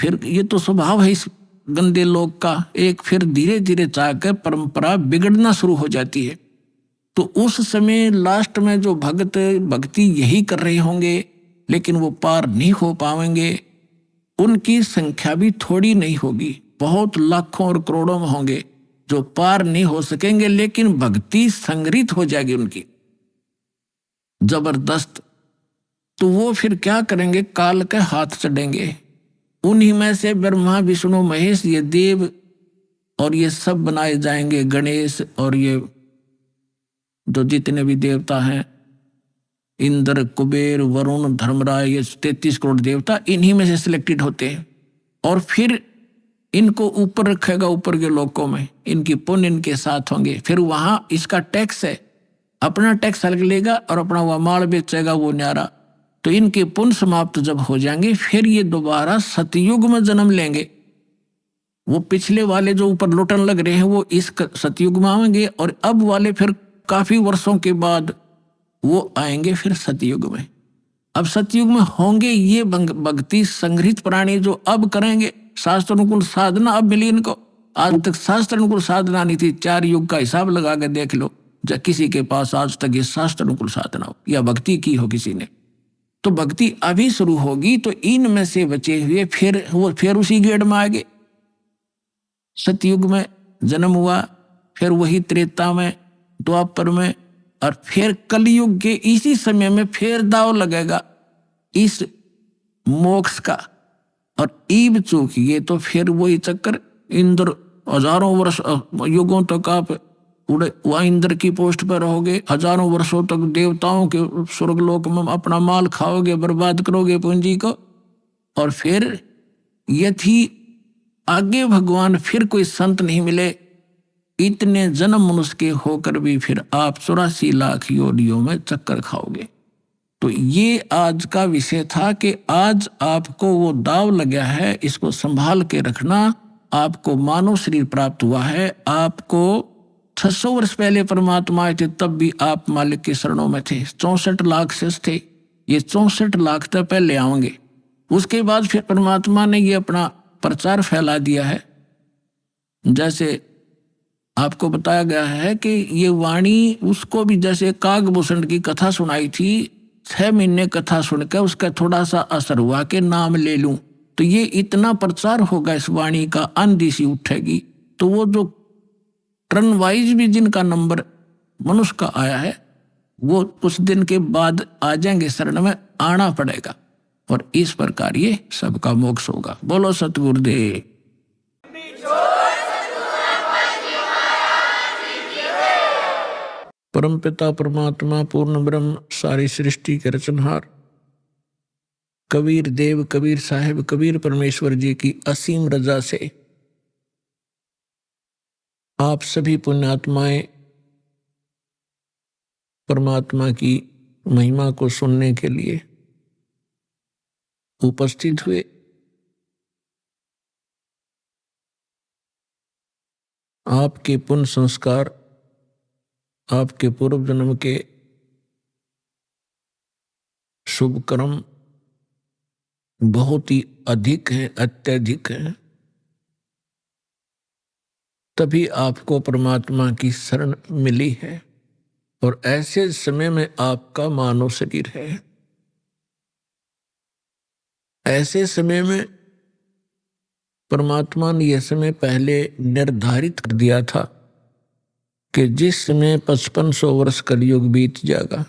फिर ये तो स्वभाव है इस गंदे लोग का, एक फिर धीरे धीरे चाहकर परंपरा बिगड़ना शुरू हो जाती है। तो उस समय लास्ट में जो भक्त भक्ति यही कर रहे होंगे लेकिन वो पार नहीं हो पाएंगे, उनकी संख्या भी थोड़ी नहीं होगी, बहुत लाखों और करोड़ों में होंगे जो पार नहीं हो सकेंगे, लेकिन भक्ति संग्रहित हो जाएगी उनकी जबरदस्त। तो वो फिर क्या करेंगे, काल के हाथ चढ़ेंगे। उन्हीं में से ब्रह्मा विष्णु महेश ये देव और ये सब बनाए जाएंगे, गणेश और ये जो जितने भी देवता हैं, इंद्र कुबेर वरुण धर्मराज, ये 33 करोड़ देवता इन्हीं में से सिलेक्टेड होते हैं। और फिर इनको ऊपर रखेगा, ऊपर के लोकों में इनकी पुण्य इनके साथ होंगे। फिर वहां इसका टैक्स है, अपना टैक्स अलग लेगा और अपना वह माल बेचेगा वो न्यारा। तो इनके पुण्य समाप्त जब हो जाएंगे फिर ये दोबारा सतयुग में जन्म लेंगे। वो पिछले वाले जो ऊपर लुटन लग रहे हैं वो इस सतयुग में आएंगे और अब वाले फिर काफी वर्षों के बाद वो आएंगे फिर सतयुग में। अब सतयुग में होंगे ये भक्ति संग्रहित प्राणी जो अब करेंगे शास्त्र अनुकूल साधना। अब मिली इनको, आज तक शास्त्र अनुकूल साधना नहीं थी। 4 युग का हिसाब लगा के देख लो, जब किसी के पास आज तक ये शास्त्र अनुकूल साधना हो या भक्ति की हो किसी ने, तो भक्ति अभी शुरू होगी। तो इनमें से बचे हुए फिर उसी गेड़ में आगे सतयुग में जन्म हुआ, फिर वही त्रेता में, द्वापर में, और फिर कलयुग के इसी समय में फिर दाव लगेगा इस मोक्ष का। और ईब चूकिए तो फिर वही चक्कर, इंद्र हजारों वर्ष युगों तक आप वह इंद्र की पोस्ट पर रहोगे, हजारों वर्षों तक देवताओं के स्वर्गलोक में अपना माल खाओगे, बर्बाद करोगे पूंजी को। और फिर यदि आगे भगवान फिर कोई संत नहीं मिले, इतने जन्म मनुष्य के होकर भी फिर आप 84 लाख योनियों में चक्कर खाओगे। तो ये आज का विषय था कि आज आपको वो दाव लगा है, इसको संभाल के रखना। आपको मानव शरीर प्राप्त हुआ है, आपको 600 वर्ष पहले परमात्मा आए थे तब भी आप मालिक के शरणों में थे। 64 लाख शेष थे, ये 64 लाख तक पहले आएंगे। उसके बाद फिर परमात्मा ने ये अपना प्रचार फैला दिया है। जैसे आपको बताया गया है कि ये वाणी उसको भी जैसे कागभूषण की कथा सुनाई थी, 6 महीने कथा सुनकर उसका थोड़ा सा असर हुआ कि नाम ले लूं, तो ये इतना प्रचार होगा इस वाणी का, आंधी सी उठेगी। तो वो जो टर्न वाइज भी जिनका नंबर मनुष्य का आया है वो कुछ दिन के बाद आ जाएंगे, शरण में आना पड़ेगा और इस प्रकार ये सबका मोक्ष होगा। बोलो सतगुरुदेव। परमपिता परमात्मा पूर्ण ब्रह्म सारी सृष्टि के रचनहार कबीर देव कबीर साहिब कबीर परमेश्वर जी की असीम रजा से आप सभी पुण्यात्माएं परमात्मा की महिमा को सुनने के लिए उपस्थित हुए। आपके पुण्य संस्कार, आपके पूर्व जन्म के शुभ कर्म बहुत ही अधिक हैं, अत्यधिक हैं, तभी आपको परमात्मा की शरण मिली है। और ऐसे समय में आपका मानव शरीर है। ऐसे समय में परमात्मा ने यह समय पहले निर्धारित कर दिया था कि जिस समय 5500 वर्ष कलयुग बीत जाएगा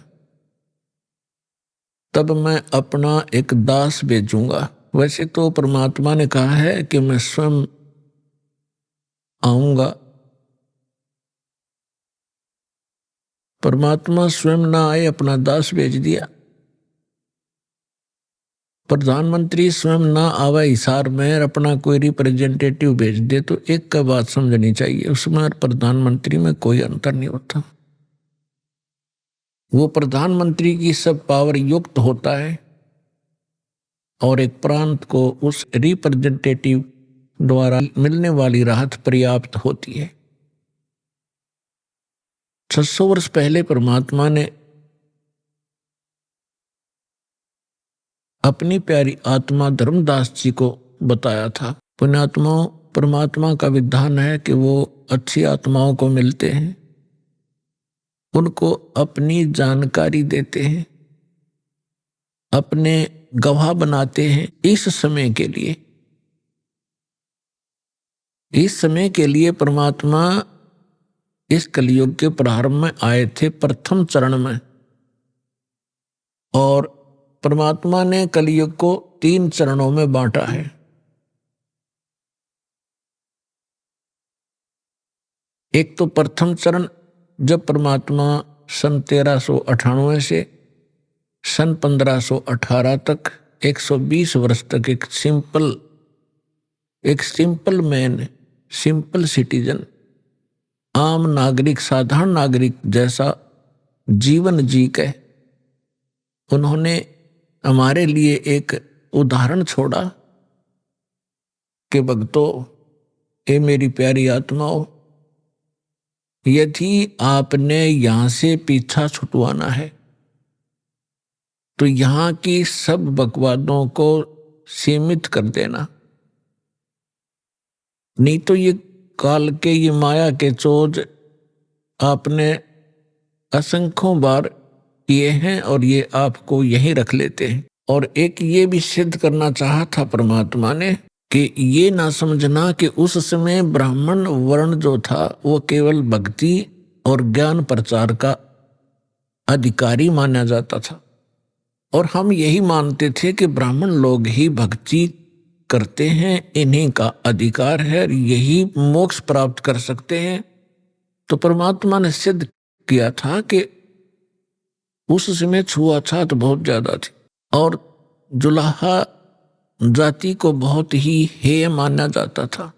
तब मैं अपना एक दास भेजूंगा। वैसे तो परमात्मा ने कहा है कि मैं स्वयं आऊंगा। परमात्मा स्वयं ना आए, अपना दास भेज दिया। प्रधानमंत्री स्वयं ना आवे हिसार में, अपना कोई रिप्रेजेंटेटिव भेज दे, तो एक का बात समझनी चाहिए, उसमें और प्रधानमंत्री में कोई अंतर नहीं होता। वो प्रधानमंत्री की सब पावर युक्त होता है और एक प्रांत को उस रिप्रेजेंटेटिव द्वारा मिलने वाली राहत पर्याप्त होती है। 600 वर्ष पहले परमात्मा ने अपनी प्यारी आत्मा धर्मदास जी को बताया था। पुण्यात्माओं, परमात्मा का विधान है कि वो अच्छी आत्माओं को मिलते हैं, उनको अपनी जानकारी देते हैं, अपने गवाह बनाते हैं इस समय के लिए। इस समय के लिए परमात्मा इस कलयुग के प्रारंभ में आए थे, प्रथम चरण में, और परमात्मा ने कलयुग को 3 चरणों में बांटा है। एक तो प्रथम चरण, जब परमात्मा सन 1398 से सन 1518 तक 120 वर्ष तक एक सिंपल मैन, सिंपल सिटीजन, आम नागरिक, साधारण नागरिक जैसा जीवन जी के उन्होंने हमारे लिए एक उदाहरण छोड़ा कि भक्तों, ये मेरी प्यारी आत्माओं, यदि आपने यहां से पीछा छुटवाना है तो यहां की सब बकवादों को सीमित कर देना, नहीं तो ये काल के, ये माया के चोज आपने असंख्यों बार किए हैं और ये आपको यहीं रख लेते हैं। और एक ये भी सिद्ध करना चाहा था परमात्मा ने कि ये ना समझना कि उस समय ब्राह्मण वर्ण जो था वो केवल भक्ति और ज्ञान प्रचार का अधिकारी माना जाता था, और हम यही मानते थे कि ब्राह्मण लोग ही भक्ति करते हैं, इन्हीं का अधिकार है, यही मोक्ष प्राप्त कर सकते हैं। तो परमात्मा ने सिद्ध किया था कि उस समय छुआछूत बहुत ज्यादा थी और जुलाहा जाति को बहुत ही हेय माना जाता था।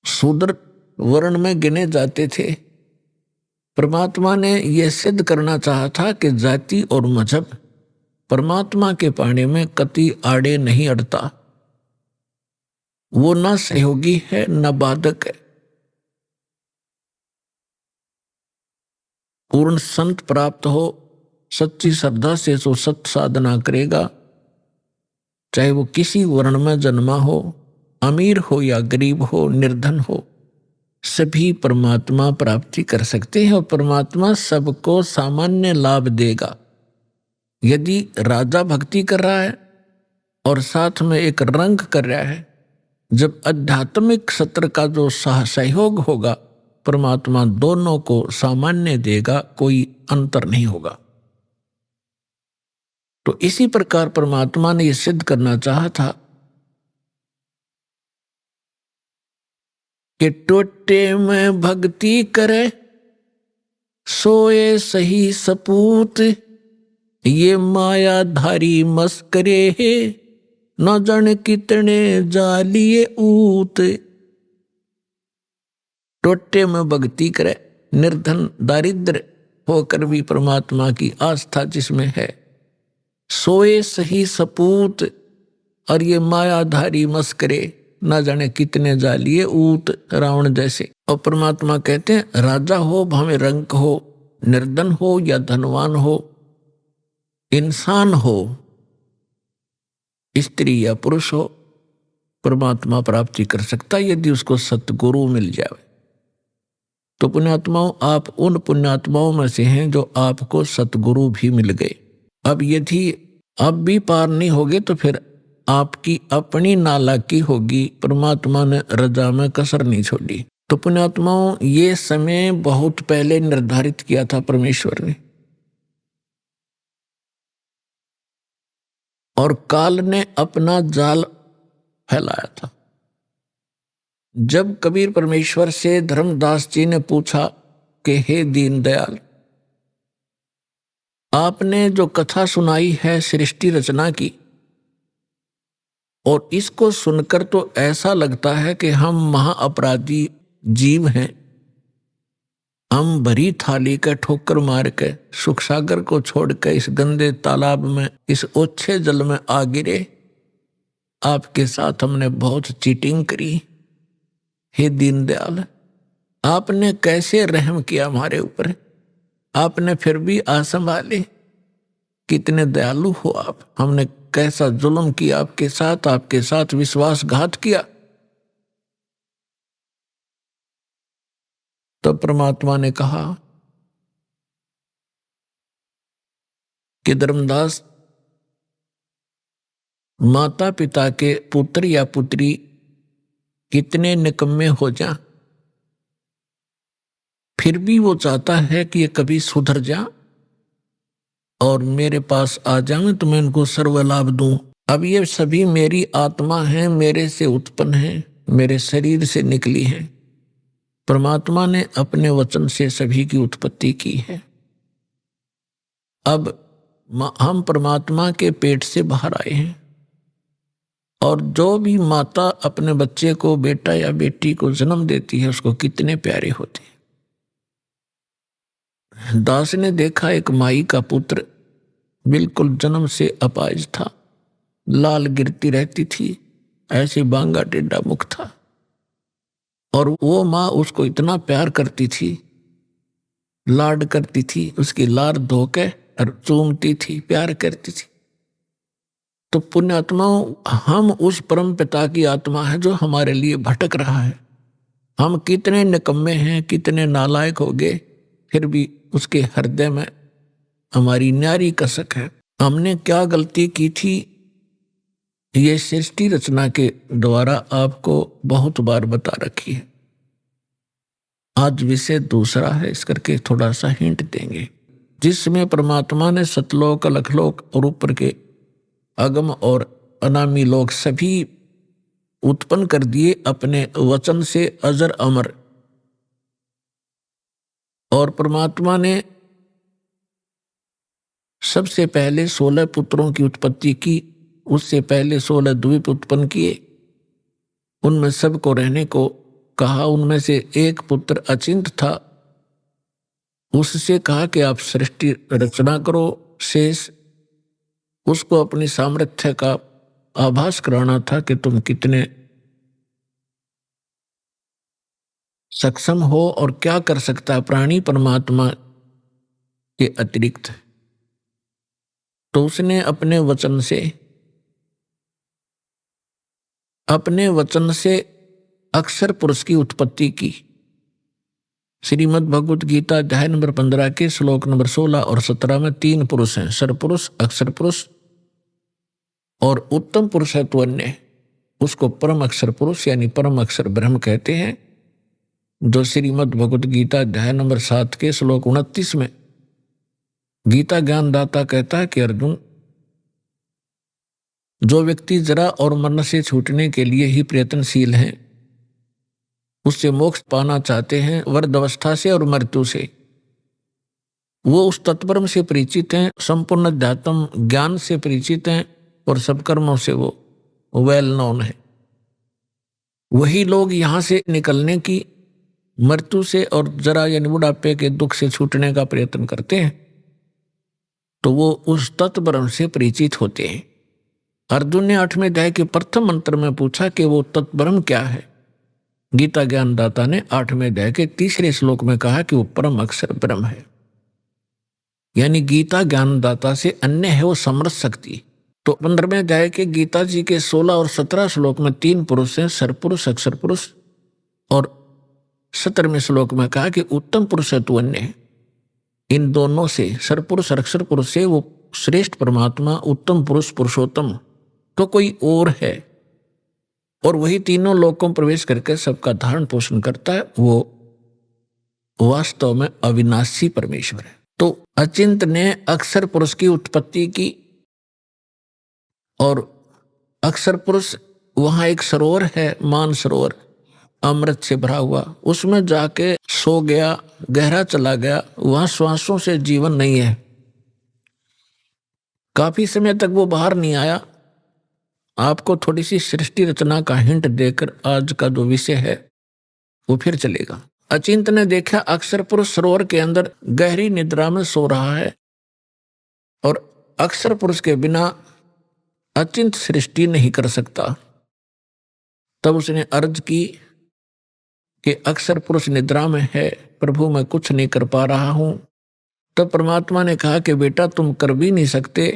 शूद्र वर्ण में गिने जाते थे। परमात्मा ने यह सिद्ध करना चाहा था कि जाति और मजहब परमात्मा के पाने में कति आड़े नहीं अड़ता, वो न सहयोगी है न बाधक है। पूर्ण संत प्राप्त हो, सच्ची श्रद्धा से जो सत साधना करेगा, चाहे वो किसी वर्ण में जन्मा हो, अमीर हो या गरीब हो, निर्धन हो, सभी परमात्मा प्राप्ति कर सकते हैं और परमात्मा सबको सामान्य लाभ देगा। यदि राजा भक्ति कर रहा है और साथ में एक रंग कर रहा है, जब आध्यात्मिक सत्र का जो सहयोग होगा, परमात्मा दोनों को सामान्य देगा, कोई अंतर नहीं होगा। तो इसी प्रकार परमात्मा ने यह सिद्ध करना चाहा था कि टोटे में भक्ति करे सोए सही सपूत, ये मायाधारी मस्करे है न जाने कितने जालिए ऊत। टोटे में भक्ति करे, निर्धन दारिद्र होकर भी परमात्मा की आस्था जिसमें है, सोए सही सपूत, और ये मायाधारी मस्करे न जाने कितने जालिए ऊत, रावण जैसे। और परमात्मा कहते हैं राजा हो भावे रंग हो, निर्धन हो या धनवान हो, इंसान हो, स्त्री या पुरुष हो, परमात्मा प्राप्ति कर सकता है यदि उसको सतगुरु मिल जाए। तो पुण्यात्माओं, आप उन पुण्यात्माओं में से हैं जो आपको सतगुरु भी मिल गए। अब यदि अब भी पार नहीं होगे तो फिर आपकी अपनी नालायकी होगी, परमात्मा ने रजा में कसर नहीं छोड़ी। तो पुण्यात्माओं, ये समय बहुत पहले निर्धारित किया था परमेश्वर ने, और काल ने अपना जाल फैलाया था। जब कबीर परमेश्वर से धर्मदास जी ने पूछा कि हे दीनदयाल, आपने जो कथा सुनाई है सृष्टि रचना की, और इसको सुनकर तो ऐसा लगता है कि हम महाअपराधी जीव हैं। हम भरी थाली का ठोकर मार के सुख सागर को छोड़ के इस गंदे तालाब में, इस ओछे जल में आ गिरे। आपके साथ हमने बहुत चीटिंग करी। हे दीनदयाल, आपने कैसे रहम किया हमारे ऊपर, आपने फिर भी आ संभाले। कितने दयालु हो आप। हमने कैसा जुल्म किया आपके साथ विश्वासघात किया। तो परमात्मा ने कहा कि धर्मदास, माता पिता के पुत्र या पुत्री कितने निकम्मे हो जा, फिर भी वो चाहता है कि ये कभी सुधर जा और मेरे पास आ जाए तो मैं इनको सर्व लाभ दूं। अब ये सभी मेरी आत्मा है, मेरे से उत्पन्न है, मेरे शरीर से निकली है। परमात्मा ने अपने वचन से सभी की उत्पत्ति की है। अब हम परमात्मा के पेट से बाहर आए हैं, और जो भी माता अपने बच्चे को, बेटा या बेटी को जन्म देती है, उसको कितने प्यारे होते हैं। दास ने देखा एक माई का पुत्र बिल्कुल जन्म से अपाहिज था, लाल गिरती रहती थी, ऐसे बांगा टेढ़ा मुख था, और वो माँ उसको इतना प्यार करती थी, लाड करती थी, उसकी लार धो के और चूमती थी, प्यार करती थी। तो पुण्यात्माओं, हम उस परम पिता की आत्मा है जो हमारे लिए भटक रहा है। हम कितने निकम्मे हैं, कितने नालायक हो गए, फिर भी उसके हृदय में हमारी न्यारी कसक है। हमने क्या गलती की थी, ये सृष्टि रचना के द्वारा आपको बहुत बार बता रखी है। आज विषय दूसरा है, इस करके थोड़ा सा हिंट देंगे, जिसमें परमात्मा ने सतलोक, अलखलोक और ऊपर के अगम और अनामी लोग सभी उत्पन्न कर दिए अपने वचन से, अजर अमर। और परमात्मा ने सबसे पहले 16 पुत्रों की उत्पत्ति की, उससे पहले 16 द्वीप उत्पन्न किए, उनमें सबको रहने को कहा। उनमें से एक पुत्र अचिंत था, उससे कहा कि आप सृष्टि रचना करो। शेष उसको अपनी सामर्थ्य का आभास कराना था कि तुम कितने सक्षम हो और क्या कर सकता है प्राणी परमात्मा के अतिरिक्त। तो उसने अपने वचन से अक्षर पुरुष की उत्पत्ति की। श्रीमद् भगवत गीता अध्याय नंबर 15 के श्लोक नंबर 16 और 17 में 3 पुरुष हैं, सरपुरुष, अक्षर पुरुष और उत्तम पुरुष है तो अन्य। उसको परम अक्षर पुरुष यानी परम अक्षर ब्रह्म कहते हैं, जो श्रीमद् भगवत गीता अध्याय नंबर 7 के श्लोक 29 में गीता ज्ञानदाता कहता है कि अर्जुन, जो व्यक्ति जरा और मरण से छूटने के लिए ही प्रयत्नशील हैं, उससे मोक्ष पाना चाहते हैं, वृद्ध अवस्था से और मृत्यु से, वो उस तत्परम से परिचित हैं, संपूर्ण अध्यात्म ज्ञान से परिचित हैं और सब कर्मों से वो वेल नोन है। वही लोग यहाँ से निकलने की, मृत्यु से और जरा यानी बुढ़ापे के दुख से छूटने का प्रयत्न करते हैं, तो वो उस तत्परम से परिचित होते हैं। अर्जुन ने 8वें अध्याय के प्रथम मंत्र में पूछा कि वो तत्परम क्या है। गीता ज्ञानदाता ने 8वें अध्याय के 3रे श्लोक में कहा कि वो परम अक्षर ब्रह्म है, यानी गीता ज्ञानदाता से अन्य है वो समर्थ शक्ति। तो 15वें अध्याय के गीता जी के 16 और 17 श्लोक में 3 पुरुष हैं, सरपुरुष, अक्षर पुरुष, और 17वें श्लोक में कहा कि उत्तम पुरुष है तो अन्य है। इन दोनों से, सरपुरुष और अक्षर पुरुष से, वो श्रेष्ठ परमात्मा, उत्तम पुरुष, पुरुषोत्तम तो कोई और है, और वही तीनों लोकों में प्रवेश करके सबका धारण पोषण करता है। वो वास्तव में अविनाशी परमेश्वर है। तो अचिंत ने अक्षर पुरुष की उत्पत्ति की, और अक्षर पुरुष, वहां एक सरोवर है, मान सरोवर, अमृत से भरा हुआ, उसमें जाके सो गया, गहरा चला गया, वहां श्वासों से जीवन नहीं है। काफी समय तक वो बाहर नहीं आया। आपको थोड़ी सी सृष्टि रचना का हिंट देकर आज का जो विषय है वो फिर चलेगा। अचिंत ने देखा अक्षर पुरुष सरोवर के अंदर गहरी निद्रा में सो रहा है और अक्षर पुरुष के बिना अचिंत सृष्टि नहीं कर सकता। तब उसने अर्ज की कि अक्षर पुरुष निद्रा में है, प्रभु मैं कुछ नहीं कर पा रहा हूं। तब परमात्मा ने कहा कि बेटा तुम कर भी नहीं सकते,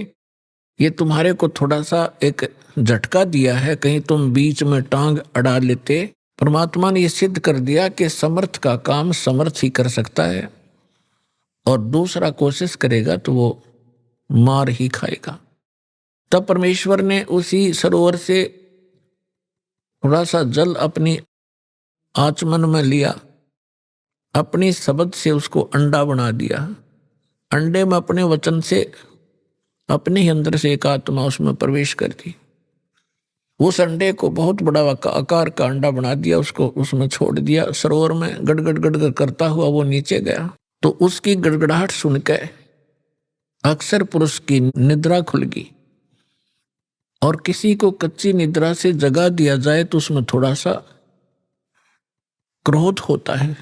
ये तुम्हारे को थोड़ा सा एक झटका दिया है, कहीं तुम बीच में टांग अड़ा लेते। परमात्मा ने ये सिद्ध कर दिया कि समर्थ का काम समर्थ ही कर सकता है और दूसरा कोशिश करेगा तो वो मार ही खाएगा। तब परमेश्वर ने उसी सरोवर से थोड़ा सा जल अपनी आचमन में लिया, अपनी शब्द से उसको अंडा बना दिया। अंडे में अपने वचन से अपने ही अंदर से एक आत्मा उसमें प्रवेश कर दी। उस अंडे को बहुत बड़ा आकार का अंडा बना दिया, उसको उसमें छोड़ दिया। सरोवर में गड़गड़ गड़गड़ करता हुआ वो नीचे गया तो उसकी गड़गड़ाहट सुन के अक्षर पुरुष की निद्रा खुल गई। और किसी को कच्ची निद्रा से जगा दिया जाए तो उसमें थोड़ा सा क्रोध होता है।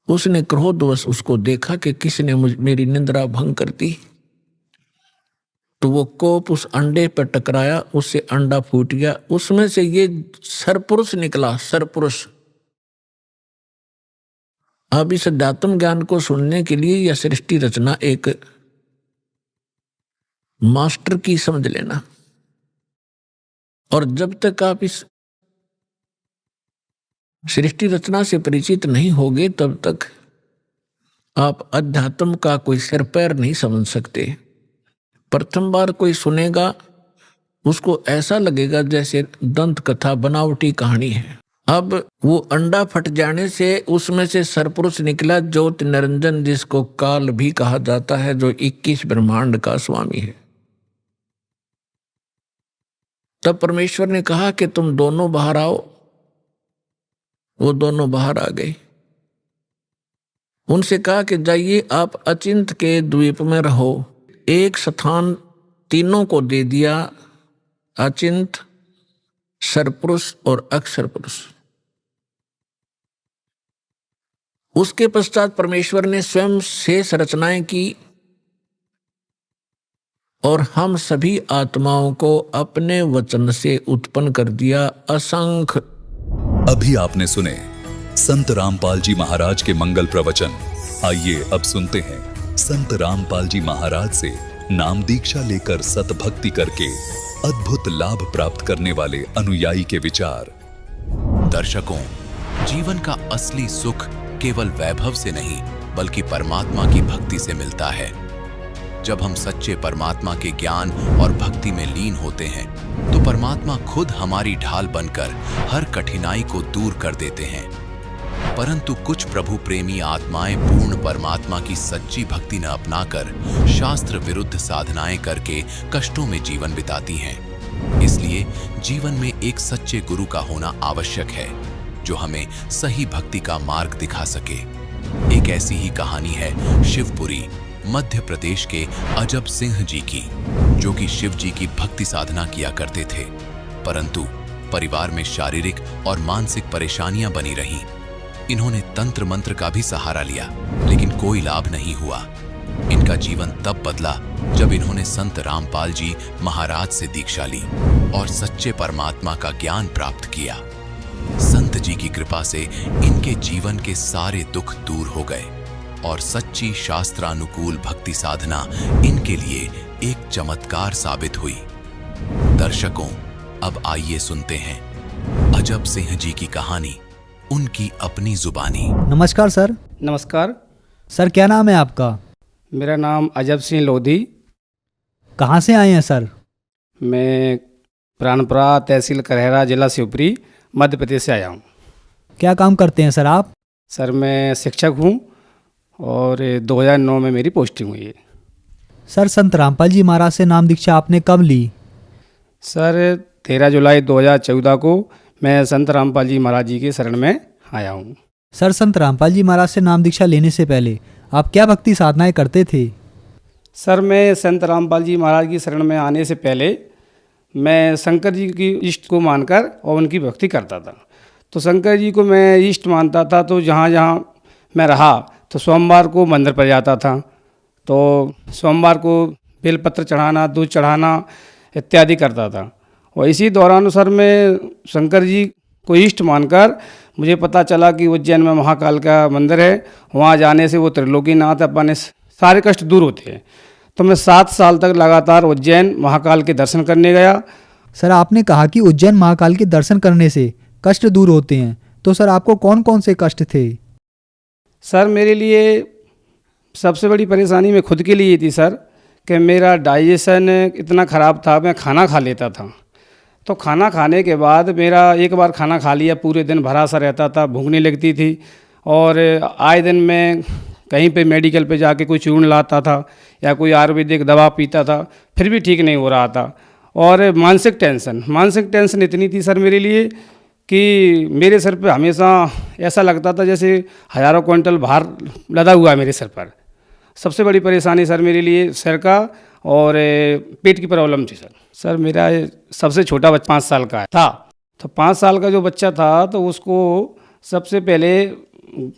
उसने क्रोधवश उसको देखा कि किसने मेरी निद्रा भंग कर दी, तो वो कोप उस अंडे पर टकराया, उससे अंडा फूट गया। उसमें से ये सरपुरुष निकला, सरपुरुष। अब इस अध्यात्म ज्ञान को सुनने के लिए यह सृष्टि रचना एक मास्टर की समझ लेना। और जब तक आप इस सृष्टि रचना से परिचित नहीं होगे तब तक आप अध्यात्म का कोई सिर पैर नहीं समझ सकते। प्रथम बार कोई सुनेगा उसको ऐसा लगेगा जैसे दंत कथा बनावटी कहानी है। अब वो अंडा फट जाने से उसमें से सरपुरुष निकला, ज्योत निरंजन, जिसको काल भी कहा जाता है, जो 21 ब्रह्मांड का स्वामी है। तब परमेश्वर ने कहा कि तुम दोनों बाहर आओ। वो दोनों बाहर आ गए। उनसे कहा कि जाइए आप अचिंत के द्वीप में रहो। एक स्थान तीनों को दे दिया, अचिंत, सरपुरुष और अक्षर पुरुष। उसके पश्चात परमेश्वर ने स्वयं शेष रचनाएं की और हम सभी आत्माओं को अपने वचन से उत्पन्न कर दिया, असंख्य। अभी आपने सुने संत रामपाल जी महाराज के मंगल प्रवचन। आइए अब सुनते हैं संत रामपाल जी महाराज से नाम दीक्षा लेकर सतभक्ति करके अद्भुत लाभ प्राप्त करने वाले अनुयायी के विचार। दर्शकों, जीवन का असली सुख केवल वैभव से नहीं बल्कि परमात्मा की भक्ति से मिलता है। जब हम सच्चे परमात्मा के ज्ञान और भक्ति में लीन होते हैं तो परमात्मा खुद हमारी ढाल बनकर हर कठिनाई को दूर कर देते हैं। परंतु कुछ प्रभु प्रेमी आत्माएं पूर्ण परमात्मा की सच्ची भक्ति न अपनाकर शास्त्र विरुद्ध साधनाएं करके कष्टों में जीवन बिताती हैं। इसलिए जीवन में एक सच्चे गुरु का होना आवश्यक है जो हमें सही भक्ति का मार्ग दिखा सके। एक ऐसी ही कहानी है शिवपुरी मध्य प्रदेश के अजब सिंह जी की, जो कि शिव जी की भक्ति साधना किया करते थे, परंतु परिवार में शारीरिक और मानसिक परेशानियां बनी रहीं। इन्होंने तंत्र मंत्र का भी सहारा लिया लेकिन कोई लाभ नहीं हुआ। इनका जीवन तब बदला जब इन्होंने संत रामपाल जी महाराज से दीक्षा ली और सच्चे परमात्मा का ज्ञान प्राप्त किया। संत जी की कृपा से इनके जीवन के सारे दुख दूर हो गए और सच्ची शास्त्रानुकूल भक्ति साधना इनके लिए एक चमत्कार साबित हुई। दर्शकों, अब आइए सुनते हैं अजब सिंह जी की कहानी, उनकी अपनी जुबानी। नमस्कार सर। नमस्कार सर, क्या नाम है आपका? मेरा नाम अजब सिंह लोधी। कहाँ से आए हैं सर? मैं प्राणपुरा तहसील करहरा जिला शिवपुरी मध्य प्रदेश से आया हूँ। क्या काम करते हैं सर आप? सर मैं शिक्षक हूँ और 2009 में मेरी पोस्टिंग हुई है। सर, संत रामपाल जी महाराज से नाम दीक्षा आपने कब ली? सर 13 जुलाई 2014 को मैं संत रामपाल जी महाराज जी के शरण में आया हूँ। सर संत रामपाल जी महाराज से नाम दीक्षा लेने से पहले आप क्या भक्ति साधनाएं करते थे? सर मैं संत रामपाल जी महाराज की शरण में आने से पहले मैं शंकर जी की इष्ट को मानकर और उनकी भक्ति करता था। तो शंकर जी को मैं इष्ट मानता था, तो जहाँ जहाँ मैं रहा तो सोमवार को मंदिर पर जाता था। तो सोमवार को बेलपत्र चढ़ाना, दूध चढ़ाना इत्यादि करता था। और इसी दौरान सर मैं शंकर जी को इष्ट मानकर मुझे पता चला कि उज्जैन में महाकाल का मंदिर है, वहाँ जाने से वो त्रिलोकीनाथ अपने सारे कष्ट दूर होते हैं। तो मैं 7 साल तक लगातार उज्जैन महाकाल के दर्शन करने गया। सर आपने कहा कि उज्जैन महाकाल के दर्शन करने से कष्ट दूर होते हैं, तो सर आपको कौन कौन से कष्ट थे? सर मेरे लिए सबसे बड़ी परेशानी मैं खुद के लिए थी सर, कि मेरा डाइजेशन इतना ख़राब था। मैं खाना खा लेता था, तो खाना खाने के बाद मेरा एक बार खाना खा लिया पूरे दिन भरा सा रहता था, भूख नहीं लगती थी। और आए दिन मैं कहीं पे मेडिकल पे जाके कोई चूर्ण लाता था या कोई आयुर्वेदिक दवा पीता था, फिर भी ठीक नहीं हो रहा था। और मानसिक टेंशन इतनी थी सर मेरे लिए कि मेरे सर पे हमेशा ऐसा लगता था जैसे हज़ारों क्विंटल भार लदा हुआ है मेरे सर पर। सबसे बड़ी परेशानी सर मेरे लिए सिर का और पेट की प्रॉब्लम थी सर मेरा सबसे छोटा बच्चा 5 साल का था। तो 5 साल का जो बच्चा था तो उसको सबसे पहले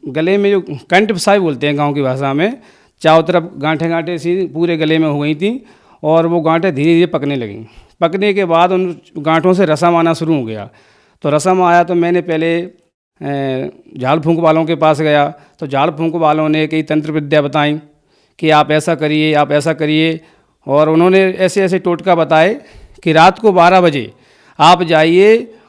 गले में जो कंठ फसाई बोलते हैं गांव की भाषा में, चारों तरफ गांठें सी पूरे गले में हो गई थी और वो गांठें धीरे धीरे पकने लगीं। पकने के बाद उन गांठों से रसम आना शुरू हो गया। तो रसम आया तो मैंने पहले झाड़ फूंक वालों के पास गया। तो झाड़ फूंक वालों ने कई तंत्र विद्या बताई कि आप ऐसा करिए, आप ऐसा करिए। और उन्होंने ऐसे ऐसे टोटका बताए कि रात को 12 बजे आप जाइए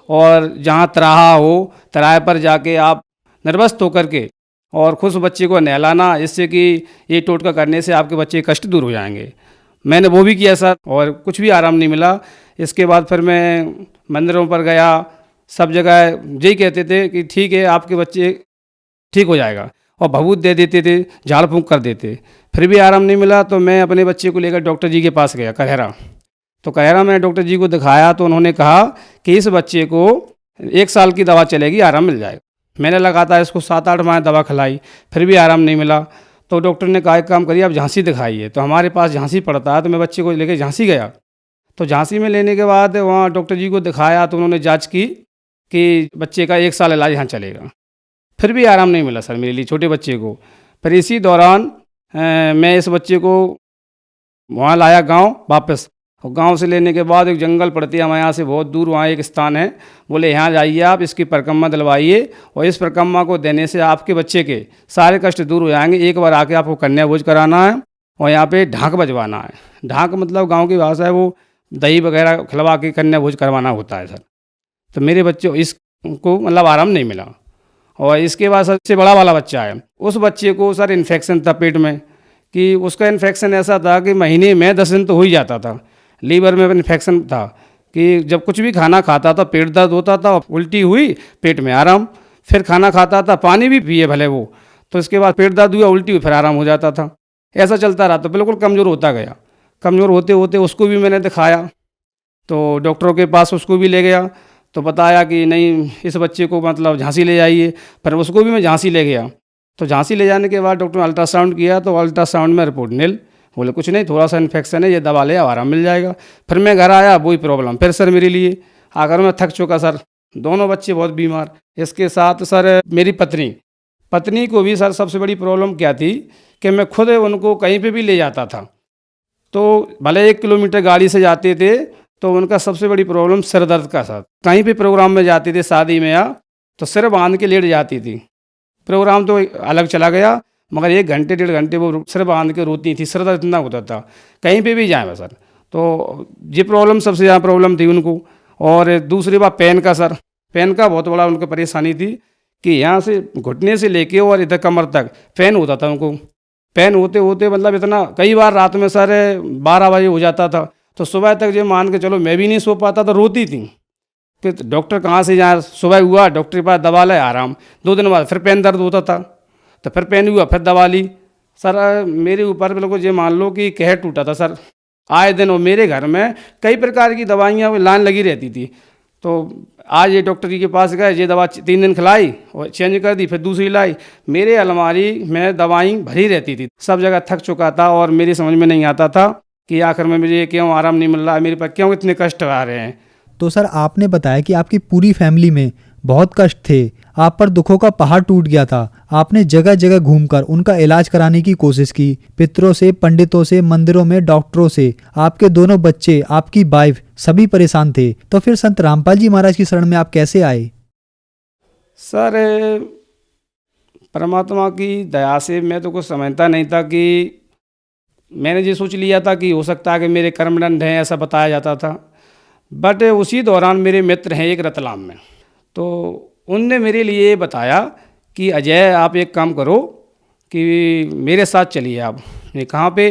और जहाँ तराहा हो, तराहे पर जाके आप निर्वस्त होकर के और खुश बच्चे को नहलाना, इससे कि ये टोटका करने से आपके बच्चे के कष्ट दूर हो जाएंगे। मैंने वो भी किया सर और कुछ भी आराम नहीं मिला। इसके बाद फिर मैं मंदिरों पर गया, सब जगह यही कहते थे कि ठीक है आपके बच्चे ठीक हो जाएगा, और भभूत दे देते थे, झाड़ फूंक कर देते, फिर भी आराम नहीं मिला। तो मैं अपने बच्चे को लेकर डॉक्टर जी के पास गया कहरा। तो कहरा मैंने डॉक्टर जी को दिखाया तो उन्होंने कहा कि इस बच्चे को 1 साल की दवा चलेगी, आराम मिल जाएगा। मैंने लगातार इसको 7-8 माह दवा खिलाई, फिर भी आराम नहीं मिला। तो डॉक्टर ने कहा एक काम करिए आप झांसी दिखाइए। तो हमारे पास झांसी पड़ता है, तो मैं बच्चे को लेकर झांसी गया। तो झांसी में लेने के बाद वहाँ डॉक्टर जी को दिखाया तो उन्होंने जांच की कि बच्चे का 1 साल इलाज यहाँ चलेगा। फिर भी आराम नहीं मिला सर मेरे लिए, छोटे बच्चे को। फिर इसी दौरान मैं इस बच्चे को वहाँ लाया गांव वापस, और गांव से लेने के बाद एक जंगल पड़ती है हमारे यहाँ से बहुत दूर, वहाँ एक स्थान है, बोले यहाँ जाइए आप, इसकी परिक्रमा दिलवाइए और इस परिक्रमा को देने से आपके बच्चे के सारे कष्ट दूर हो जाएंगे। एक बार आके आपको कन्या भोज कराना है और यहाँ पे ढाक बजवाना है। ढाक मतलब गाँव की भाषा है, वो दही वगैरह खिलवा के कन्या भोज करवाना होता है सर। तो मेरे बच्चे इसको मतलब आराम नहीं मिला। और इसके बाद सबसे बड़ा वाला बच्चा है, उस बच्चे को सर इन्फेक्शन था पेट में, कि उसका इन्फेक्शन ऐसा था कि महीने में 10 दिन तो हो ही जाता था। लीवर में इन्फेक्शन था कि जब कुछ भी खाना खाता था पेट दर्द होता था, उल्टी हुई पेट में आराम, फिर खाना खाता था पानी भी पिए भले वो, तो इसके बाद पेट दर्द हुआ, उल्टी हुई, फिर आराम हो जाता था। ऐसा चलता रहा तो बिल्कुल कमज़ोर होता गया। कमज़ोर होते होते उसको भी मैंने दिखाया, तो डॉक्टरों के पास उसको भी ले गया। तो बताया कि नहीं इस बच्चे को मतलब झांसी ले जाइए। पर उसको भी मैं झांसी ले गया। तो झांसी ले जाने के बाद डॉक्टर ने अल्ट्रासाउंड किया, तो अल्ट्रासाउंड में रिपोर्ट नील, बोले कुछ नहीं, थोड़ा सा इन्फेक्शन है, ये दवा ले आराम मिल जाएगा। फिर मैं घर आया, वही प्रॉब्लम फिर सर मेरे लिए। आकर मैं थक चुका सर, दोनों बच्चे बहुत बीमार। इसके साथ सर मेरी पत्नी को भी सर सबसे बड़ी प्रॉब्लम क्या थी कि मैं खुद उनको कहीं पर भी ले जाता था, तो भले 1 किलोमीटर गाड़ी से जाते थे, तो उनका सबसे बड़ी प्रॉब्लम सिर दर्द का साथ। कहीं पे प्रोग्राम में जाते थे शादी में या, तो सिर बांध के लेट जाती थी। प्रोग्राम तो अलग चला गया, मगर 1 घंटे 1.5 घंटे वो सिर बांध के रोती थी, सिर दर्द इतना होता था कहीं पे भी जाए सर। तो ये प्रॉब्लम सबसे ज़्यादा प्रॉब्लम थी उनको। और दूसरी बात पेन का सर, पेन का बहुत बड़ा उनको परेशानी थी कि यहाँ से घुटने से लेके और इधर कमर तक पेन होता था उनको। पेन होते होते मतलब इतना, कई बार रात में सर 12 बजे हो जाता था, तो सुबह तक जो मान के चलो मैं भी नहीं सो पाता, तो रोती थी कि डॉक्टर कहाँ से जाए। सुबह हुआ डॉक्टर के पास दवा ले, आराम। 2 दिन बाद फिर पेन दर्द होता था, तो फिर पेन हुआ, फिर दवा ली। सर मेरे ऊपर बिल्कुल ये मान लो कि कहर टूटा था सर। आए दिन और मेरे घर में कई प्रकार की दवाइयाँ लाइन लगी रहती थी। तो आज ये डॉक्टर जी के पास गए, ये दवा 3 दिन खिलाई और चेंज कर दी, फिर दूसरी लाई। मेरे अलमारी में दवाई भरी रहती थी, सब जगह थक चुका था और मेरी समझ में नहीं आता था कि आखिर में मुझे क्यों आराम नहीं मिल रहा है, मेरे पर क्यों इतने कष्ट आ रहे हैं। तो सर आपने बताया कि आपकी पूरी फैमिली में बहुत कष्ट थे, आप पर दुखों का पहाड़ टूट गया था। आपने जगह जगह घूमकर उनका इलाज कराने की कोशिश की, पितरों से, पंडितों से, मंदिरों में, डॉक्टरों से। आपके दोनों बच्चे, आपकी वाइफ, सभी परेशान थे। तो फिर संत रामपाल जी महाराज की शरण में आप कैसे आए? सर परमात्मा की दया से मैं तो कुछ समझता नहीं था कि मैंने ये सोच लिया था कि हो सकता है कि मेरे कर्मदंड हैं, ऐसा बताया जाता था। बट उसी दौरान मेरे मित्र हैं एक रतलाम में, तो उनने मेरे लिए बताया कि अजय आप एक काम करो कि मेरे साथ चलिए आप। ये कहाँ पे?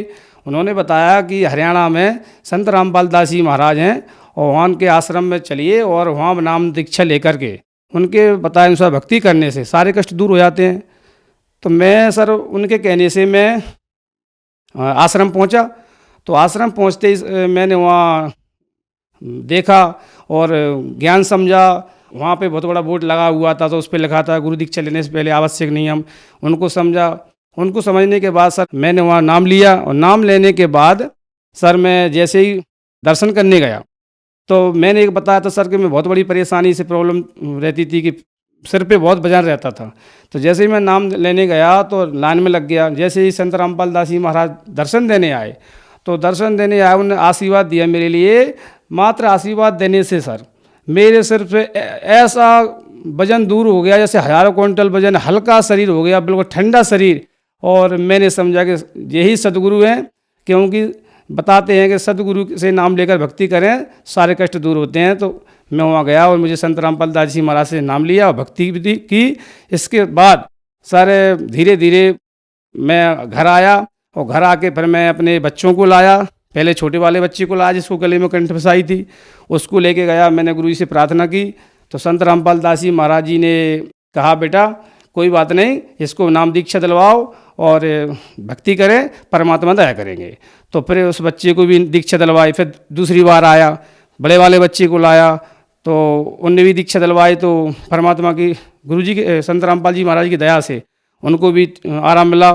उन्होंने बताया कि हरियाणा में संत रामपाल दास जी महाराज हैं और वहाँ के आश्रम में चलिए और वहाँ नाम दीक्षा लेकर के उनके बताए अनुसार भक्ति करने से सारे कष्ट दूर हो जाते हैं। तो मैं सर उनके कहने से मैं आश्रम पहुँचा। तो आश्रम पहुँचते ही मैंने वहाँ देखा और ज्ञान समझा। वहाँ पे बहुत बड़ा बोर्ड लगा हुआ था, तो उस पर लिखा था गुरु दीक्षा लेने से पहले आवश्यक नियम। उनको समझा, उनको समझने के बाद सर मैंने वहाँ नाम लिया और नाम लेने के बाद सर मैं जैसे ही दर्शन करने गया तो मैंने एक बताया था सर कि मैं बहुत बड़ी परेशानी से प्रॉब्लम रहती थी कि सिर पे बहुत वजन रहता था। तो जैसे ही मैं नाम लेने गया तो लाइन में लग गया। जैसे ही संत रामपाल दास जी महाराज दर्शन देने आए, तो दर्शन देने आए, उन्होंने आशीर्वाद दिया मेरे लिए। मात्र आशीर्वाद देने से सर मेरे सिर पे ऐसा वजन दूर हो गया जैसे हजारों क्विंटल वजन, हल्का शरीर हो गया, बिल्कुल ठंडा शरीर। और मैंने समझा कि यही सदगुरु हैं, क्योंकि बताते हैं कि सदगुरु से नाम लेकर भक्ति करें सारे कष्ट दूर होते हैं। तो मैं वहाँ गया और मुझे संत रामपाल दास जी महाराज से नाम लिया और भक्ति भी की। इसके बाद सर धीरे धीरे मैं घर आया और घर आके फिर मैं अपने बच्चों को लाया। पहले छोटे वाले बच्चे को लाया जिसको गले में कंठ फंसाई थी, उसको लेके गया। मैंने गुरु जी से प्रार्थना की तो संत रामपाल दास जी महाराज जी ने कहा, बेटा कोई बात नहीं, इसको नाम दीक्षा दिलवाओ और भक्ति करें, परमात्मा दया करेंगे। तो फिर उस बच्चे को भी दीक्षा दिलवाई। फिर दूसरी बार आया, बड़े वाले बच्चे को लाया तो उनने भी दीक्षा दिलवाई। तो परमात्मा की, गुरु जी के, संत रामपाल जी महाराज की दया से उनको भी आराम मिला।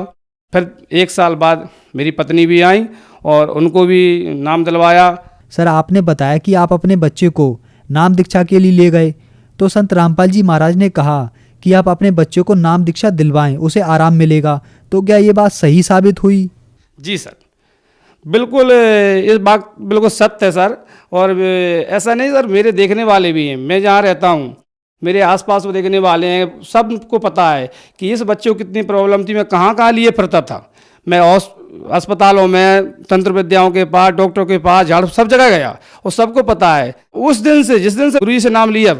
फिर 1 साल बाद मेरी पत्नी भी आई और उनको भी नाम दिलवाया। सर आपने बताया कि आप अपने बच्चे को नाम दीक्षा के लिए ले गए, तो संत रामपाल जी महाराज ने कहा कि आप अपने बच्चे को नाम दीक्षा दिलवाएं, उसे आराम मिलेगा। तो क्या ये बात सही साबित हुई? जी सर, बिल्कुल इस बात बिल्कुल सत्य है सर। और ऐसा नहीं सर, मेरे देखने वाले भी हैं, मैं जहाँ रहता हूँ मेरे आसपास वो देखने वाले हैं, सबको पता है कि इस बच्चे को कितनी प्रॉब्लम थी। मैं कहाँ कहाँ लिए फिरता था, मैं अस्पतालों में, तंत्र विद्याओं के पास, डॉक्टरों के पास, झाड़, सब जगह गया और सबको पता है। उस दिन से, जिस दिन से गुरु जी से नाम लिया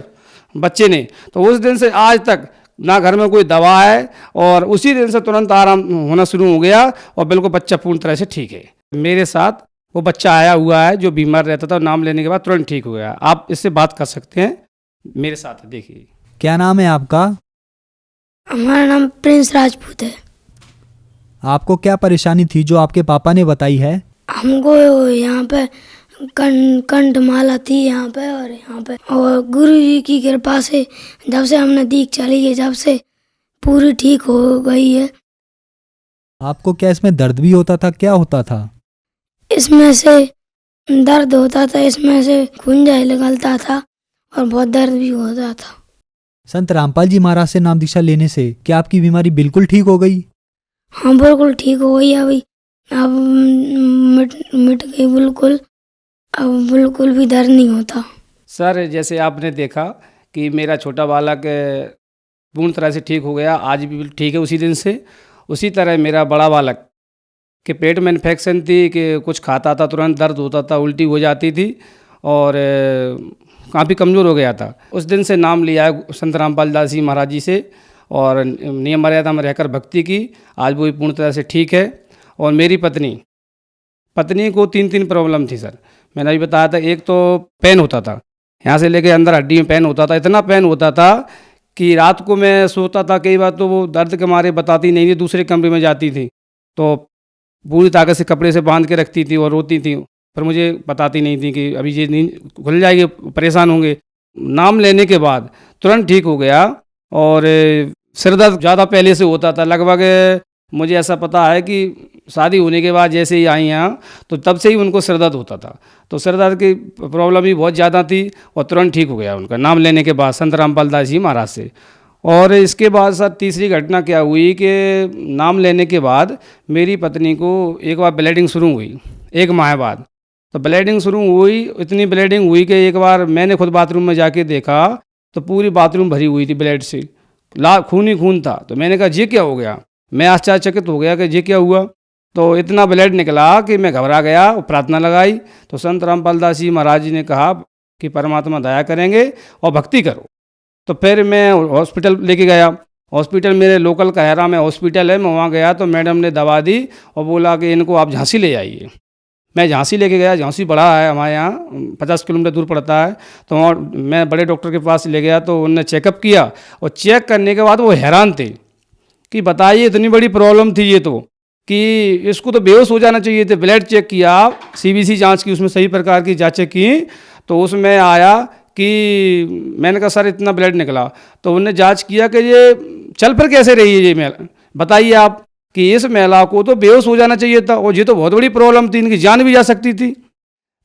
बच्चे ने, तो उस दिन से आज तक ना घर में कोई दवा है और उसी दिन से तुरंत आराम होना शुरू हो गया और बिल्कुल बच्चा पूर्ण तरह से ठीक है। मेरे साथ वो बच्चा आया हुआ है जो बीमार रहता था, नाम लेने के बाद तुरंत ठीक हो गया। आप इससे बात कर सकते हैं, मेरे साथ देखिए। क्या नाम है आपका? हमारा नाम प्रिंस राजपूत है। आपको क्या परेशानी थी जो आपके पापा ने बताई है? हमको यहाँ पे कंठमाला थी यहाँ पे और यहाँ पे, और गुरु जी की कृपा से जब से हमने दीक्षा ली है, जब से पूरी ठीक हो गई है। आपको क्या इसमें दर्द भी होता था? क्या होता था? इसमें से दर्द होता था, इसमें से खून निकलता था और बहुत दर्द भी होता था। संत रामपाल जी महाराज से नाम दीक्षा लेने से क्या आपकी बीमारी बिल्कुल ठीक हो गई? हाँ बिल्कुल ठीक हो गई। अभी अब मिट गई बिल्कुल, अब बिल्कुल भी दर्द नहीं होता। सर जैसे आपने देखा कि मेरा छोटा बालक पूर्ण तरह से ठीक हो गया, आज भी ठीक है उसी दिन से। उसी तरह मेरा बड़ा बालक के पेट में इन्फेक्शन थी कि कुछ खाता था तुरंत दर्द होता था, उल्टी हो जाती थी और काफ़ी कमज़ोर हो गया था। उस दिन से नाम लिया है संत रामपाल दास जी महाराज जी से और नियम मर्यादा में रहकर भक्ति की। आज वो पूर्ण तरह से ठीक है। और मेरी पत्नी को 3 प्रॉब्लम थी सर, मैंने अभी बताया था। एक तो पेन होता था, यहाँ से लेके अंदर हड्डी में पेन होता था, इतना पेन होता था कि रात को मैं सोता था कई बार तो वो दर्द के मारे बताती नहीं थी, दूसरे कमरे में जाती थी तो पूरी ताकत से कपड़े से बांध के रखती थी और रोती थी, पर मुझे बताती नहीं थी कि अभी ये नींद खुल जाएगी, परेशान होंगे। नाम लेने के बाद तुरंत ठीक हो गया। और सिर दर्द ज़्यादा पहले से होता था, लगभग मुझे ऐसा पता है कि शादी होने के बाद जैसे ही आई यहाँ तो तब से ही उनको सिर दर्द होता था। तो सिर दर्द की प्रॉब्लम भी बहुत ज़्यादा थी और तुरंत ठीक हो गया उनका नाम लेने के बाद संत रामपाल दास जी महाराज से। और इसके बाद सर तीसरी घटना क्या हुई कि नाम लेने के बाद मेरी पत्नी को एक बार ब्लीडिंग शुरू हुई 1 माह बाद। तो ब्लीडिंग शुरू हुई, इतनी ब्लीडिंग हुई कि एक बार मैंने खुद बाथरूम में जाके देखा तो पूरी बाथरूम भरी हुई थी ब्लड से, खून ही खून था। तो मैंने कहा ये क्या हो गया, मैं आश्चर्यचकित हो गया कि ये क्या हुआ। तो इतना ब्लड निकला कि मैं घबरा गया और प्रार्थना लगाई। तो संत रामपाल दास जी महाराज जी ने कहा कि परमात्मा दया करेंगे और भक्ति करो। तो फिर मैं हॉस्पिटल लेके गया। हॉस्पिटल मेरे लोकल कहरा में हॉस्पिटल है, मैं वहाँ गया तो मैडम ने दवा दी और बोला कि इनको आप झांसी ले आइए। मैं झांसी लेके गया, झांसी बड़ा है हमारे यहाँ 50 किलोमीटर दूर पड़ता है। तो वहाँ मैं बड़े डॉक्टर के पास ले गया तो उन्होंने चेकअप किया और चेक करने के बाद वो हैरान थे कि बताइए इतनी बड़ी प्रॉब्लम थी ये तो कि इसको तो बेहोश हो जाना चाहिए थे। ब्लड चेक किया, CBC जांच की, उसमें सही प्रकार की जांचें की तो उसमें आया कि मैंने कहा सर इतना ब्लड निकला। तो उन्होंने जांच किया कि ये चल फिर कैसे रही है ये महिला, बताइए आप कि इस महिला को तो बेहोश हो जाना चाहिए था और ये तो बहुत बड़ी प्रॉब्लम थी, इनकी जान भी जा सकती थी।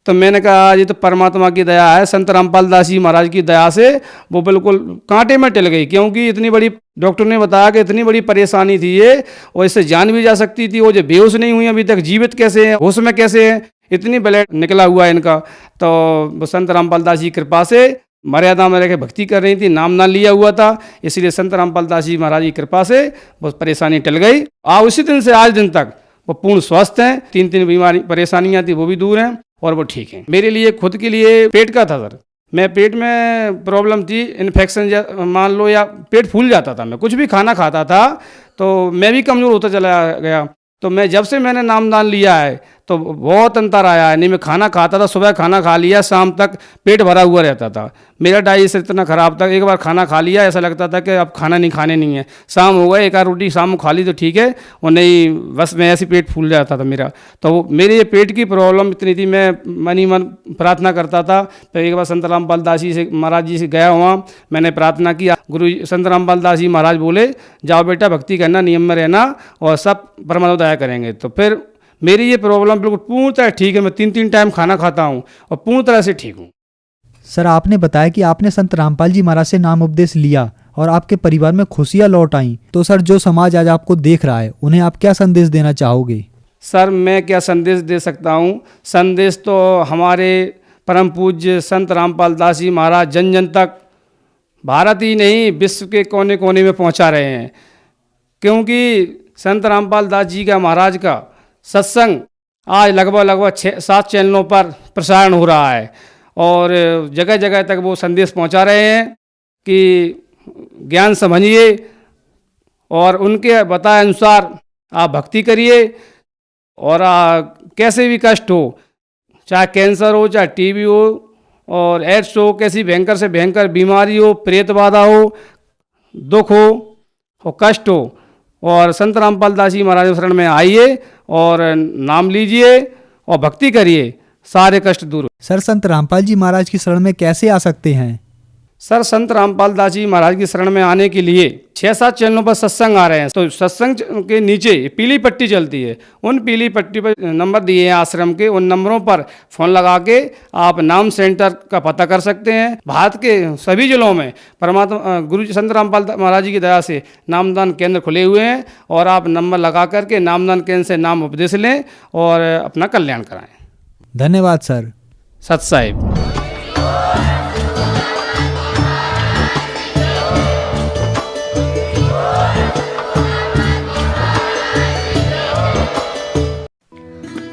तो मैंने कहा ये तो परमात्मा की दया है, संत रामपाल दास जी महाराज की दया से वो बिल्कुल कांटे में टल गई, क्योंकि इतनी बड़ी डॉक्टर ने बताया कि इतनी बड़ी परेशानी थी ये और इससे जान भी जा सकती थी। वो जो बेहोश नहीं हुई अभी तक, जीवित कैसे हैं, होश में कैसे हैं, इतनी ब्लड निकला हुआ है इनका। तो संत रामपाल दास जी कृपा से मर्यादा में रह के भक्ति कर रही थी, नाम ना लिया हुआ था, इसलिए संत रामपाल दास जी महाराज की कृपा से बहुत परेशानी टल गई। उसी दिन से आज दिन तक वो पूर्ण स्वस्थ हैं। 3 बीमारी परेशानियां थी वो भी दूर हैं और वो ठीक हैं। मेरे लिए खुद के लिए पेट का था सर, मैं पेट में प्रॉब्लम थी, इन्फेक्शन मान लो या पेट फूल जाता था। मैं कुछ भी खाना खाता था तो मैं भी कमज़ोर होता चला गया। तो मैं जब से मैंने नामदान लिया है तो बहुत अंतर आया है। नहीं मैं खाना खाता था, सुबह खाना खा लिया, शाम तक पेट भरा हुआ रहता था। मेरा डाइजेशन इतना ख़राब था, एक बार खाना खा लिया ऐसा लगता था कि अब खाना नहीं खाने नहीं है। शाम हो गए, एक आध रोटी शाम को खा ली तो ठीक है, और नहीं बस मैं ऐसे पेट फूल जाता था मेरा। तो मेरे ये पेट की प्रॉब्लम इतनी थी, मैं मन ही मन प्रार्थना करता था। तो एक बार संत रामपाल दास जी से महाराज जी से गया वहाँ, मैंने प्रार्थना किया। गुरु संत रामपाल दास जी महाराज बोले जाओ बेटा भक्ति करना, नियम में रहना और सब परमात्मा दया करेंगे। तो फिर मेरी ये प्रॉब्लम बिल्कुल पूर्ण तरह ठीक है। मैं 3 टाइम खाना खाता हूँ और पूर्ण तरह से ठीक हूँ। सर आपने बताया कि आपने संत रामपाल जी महाराज से नाम उपदेश लिया और आपके परिवार में खुशियाँ लौट आई। तो सर जो समाज आज आपको देख रहा है उन्हें आप क्या संदेश देना चाहोगे? सर मैं क्या संदेश दे सकता हूँ, संदेश तो हमारे परम पूज्य संत रामपाल दास जी महाराज जन जन तक, भारत ही नहीं विश्व के कोने कोने में पहुँचा रहे हैं। क्योंकि संत रामपाल दास जी का महाराज का सत्संग आज लगभग 6-7 चैनलों पर प्रसारण हो रहा है और जगह जगह तक वो संदेश पहुंचा रहे हैं कि ज्ञान समझिए और उनके बताए अनुसार आप भक्ति करिए। और कैसे भी कष्ट हो, चाहे कैंसर हो, चाहे टीबी हो और एड्स हो, कैसी भयंकर से भयंकर बीमारी हो, प्रेत बाधा हो, दुख हो और कष्ट हो, और संत रामपाल दास जी महाराज शरण में आइए और नाम लीजिए और भक्ति करिए, सारे कष्ट दूर हो। सर संत रामपाल जी महाराज की शरण में कैसे आ सकते हैं? सर संत रामपाल दास जी महाराज की शरण में आने के लिए 6-7 चैनलों पर सत्संग आ रहे हैं। तो सत्संग के नीचे पीली पट्टी चलती है, उन पीली पट्टी पर नंबर दिए हैं आश्रम के, उन नंबरों पर फ़ोन लगा के आप नाम सेंटर का पता कर सकते हैं। भारत के सभी जिलों में परमात्मा गुरु संत रामपाल महाराज जी की दया से नामदान केंद्र खुले हुए हैं और आप नंबर लगा करके नामदान केंद्र से नाम उपदेश लें और अपना कल्याण कराएँ। धन्यवाद सर। सत साहिब।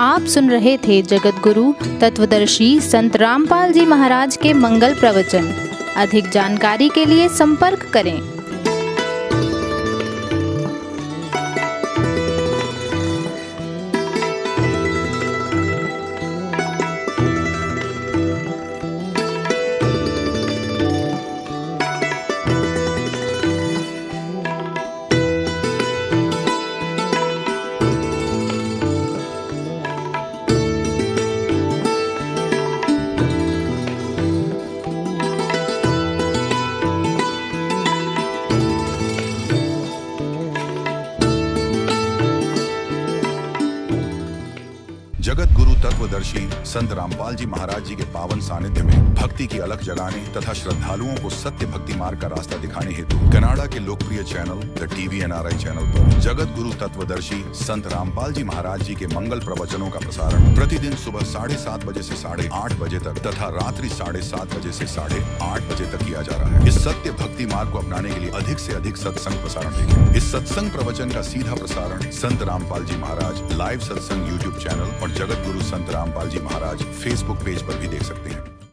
आप सुन रहे थे जगत गुरु तत्वदर्शी संत रामपाल जी महाराज के मंगल प्रवचन। अधिक जानकारी के लिए संपर्क करें। जगत गुरु तत्वदर्शी संत रामपाल जी महाराज जी के पावन सानिध्य में भक्ति की अलख जगाने तथा श्रद्धालुओं को सत्य भक्ति मार्ग का रास्ता दिखाने हेतु कनाडा के लोकप्रिय channel the TV NRI channel पर जगत गुरु तत्वदर्शी संत रामपाल जी महाराज जी के मंगल प्रवचनों का प्रसारण प्रतिदिन सुबह 7:30 बजे से 8:30 बजे तक तथा रात्रि 7:30 बजे से 8:30 बजे तक किया जा रहा है। इस सत्य भक्ति मार्ग को अपनाने के लिए अधिक से अधिक सत्संग प्रसारण देखें। इस सत्संग प्रवचन का सीधा प्रसारण संत रामपाल जी महाराज लाइव सत्संग YouTube चैनल और जगत गुरु संत रामपाल जी महाराज फेसबुक पेज पर भी देख सकते हैं।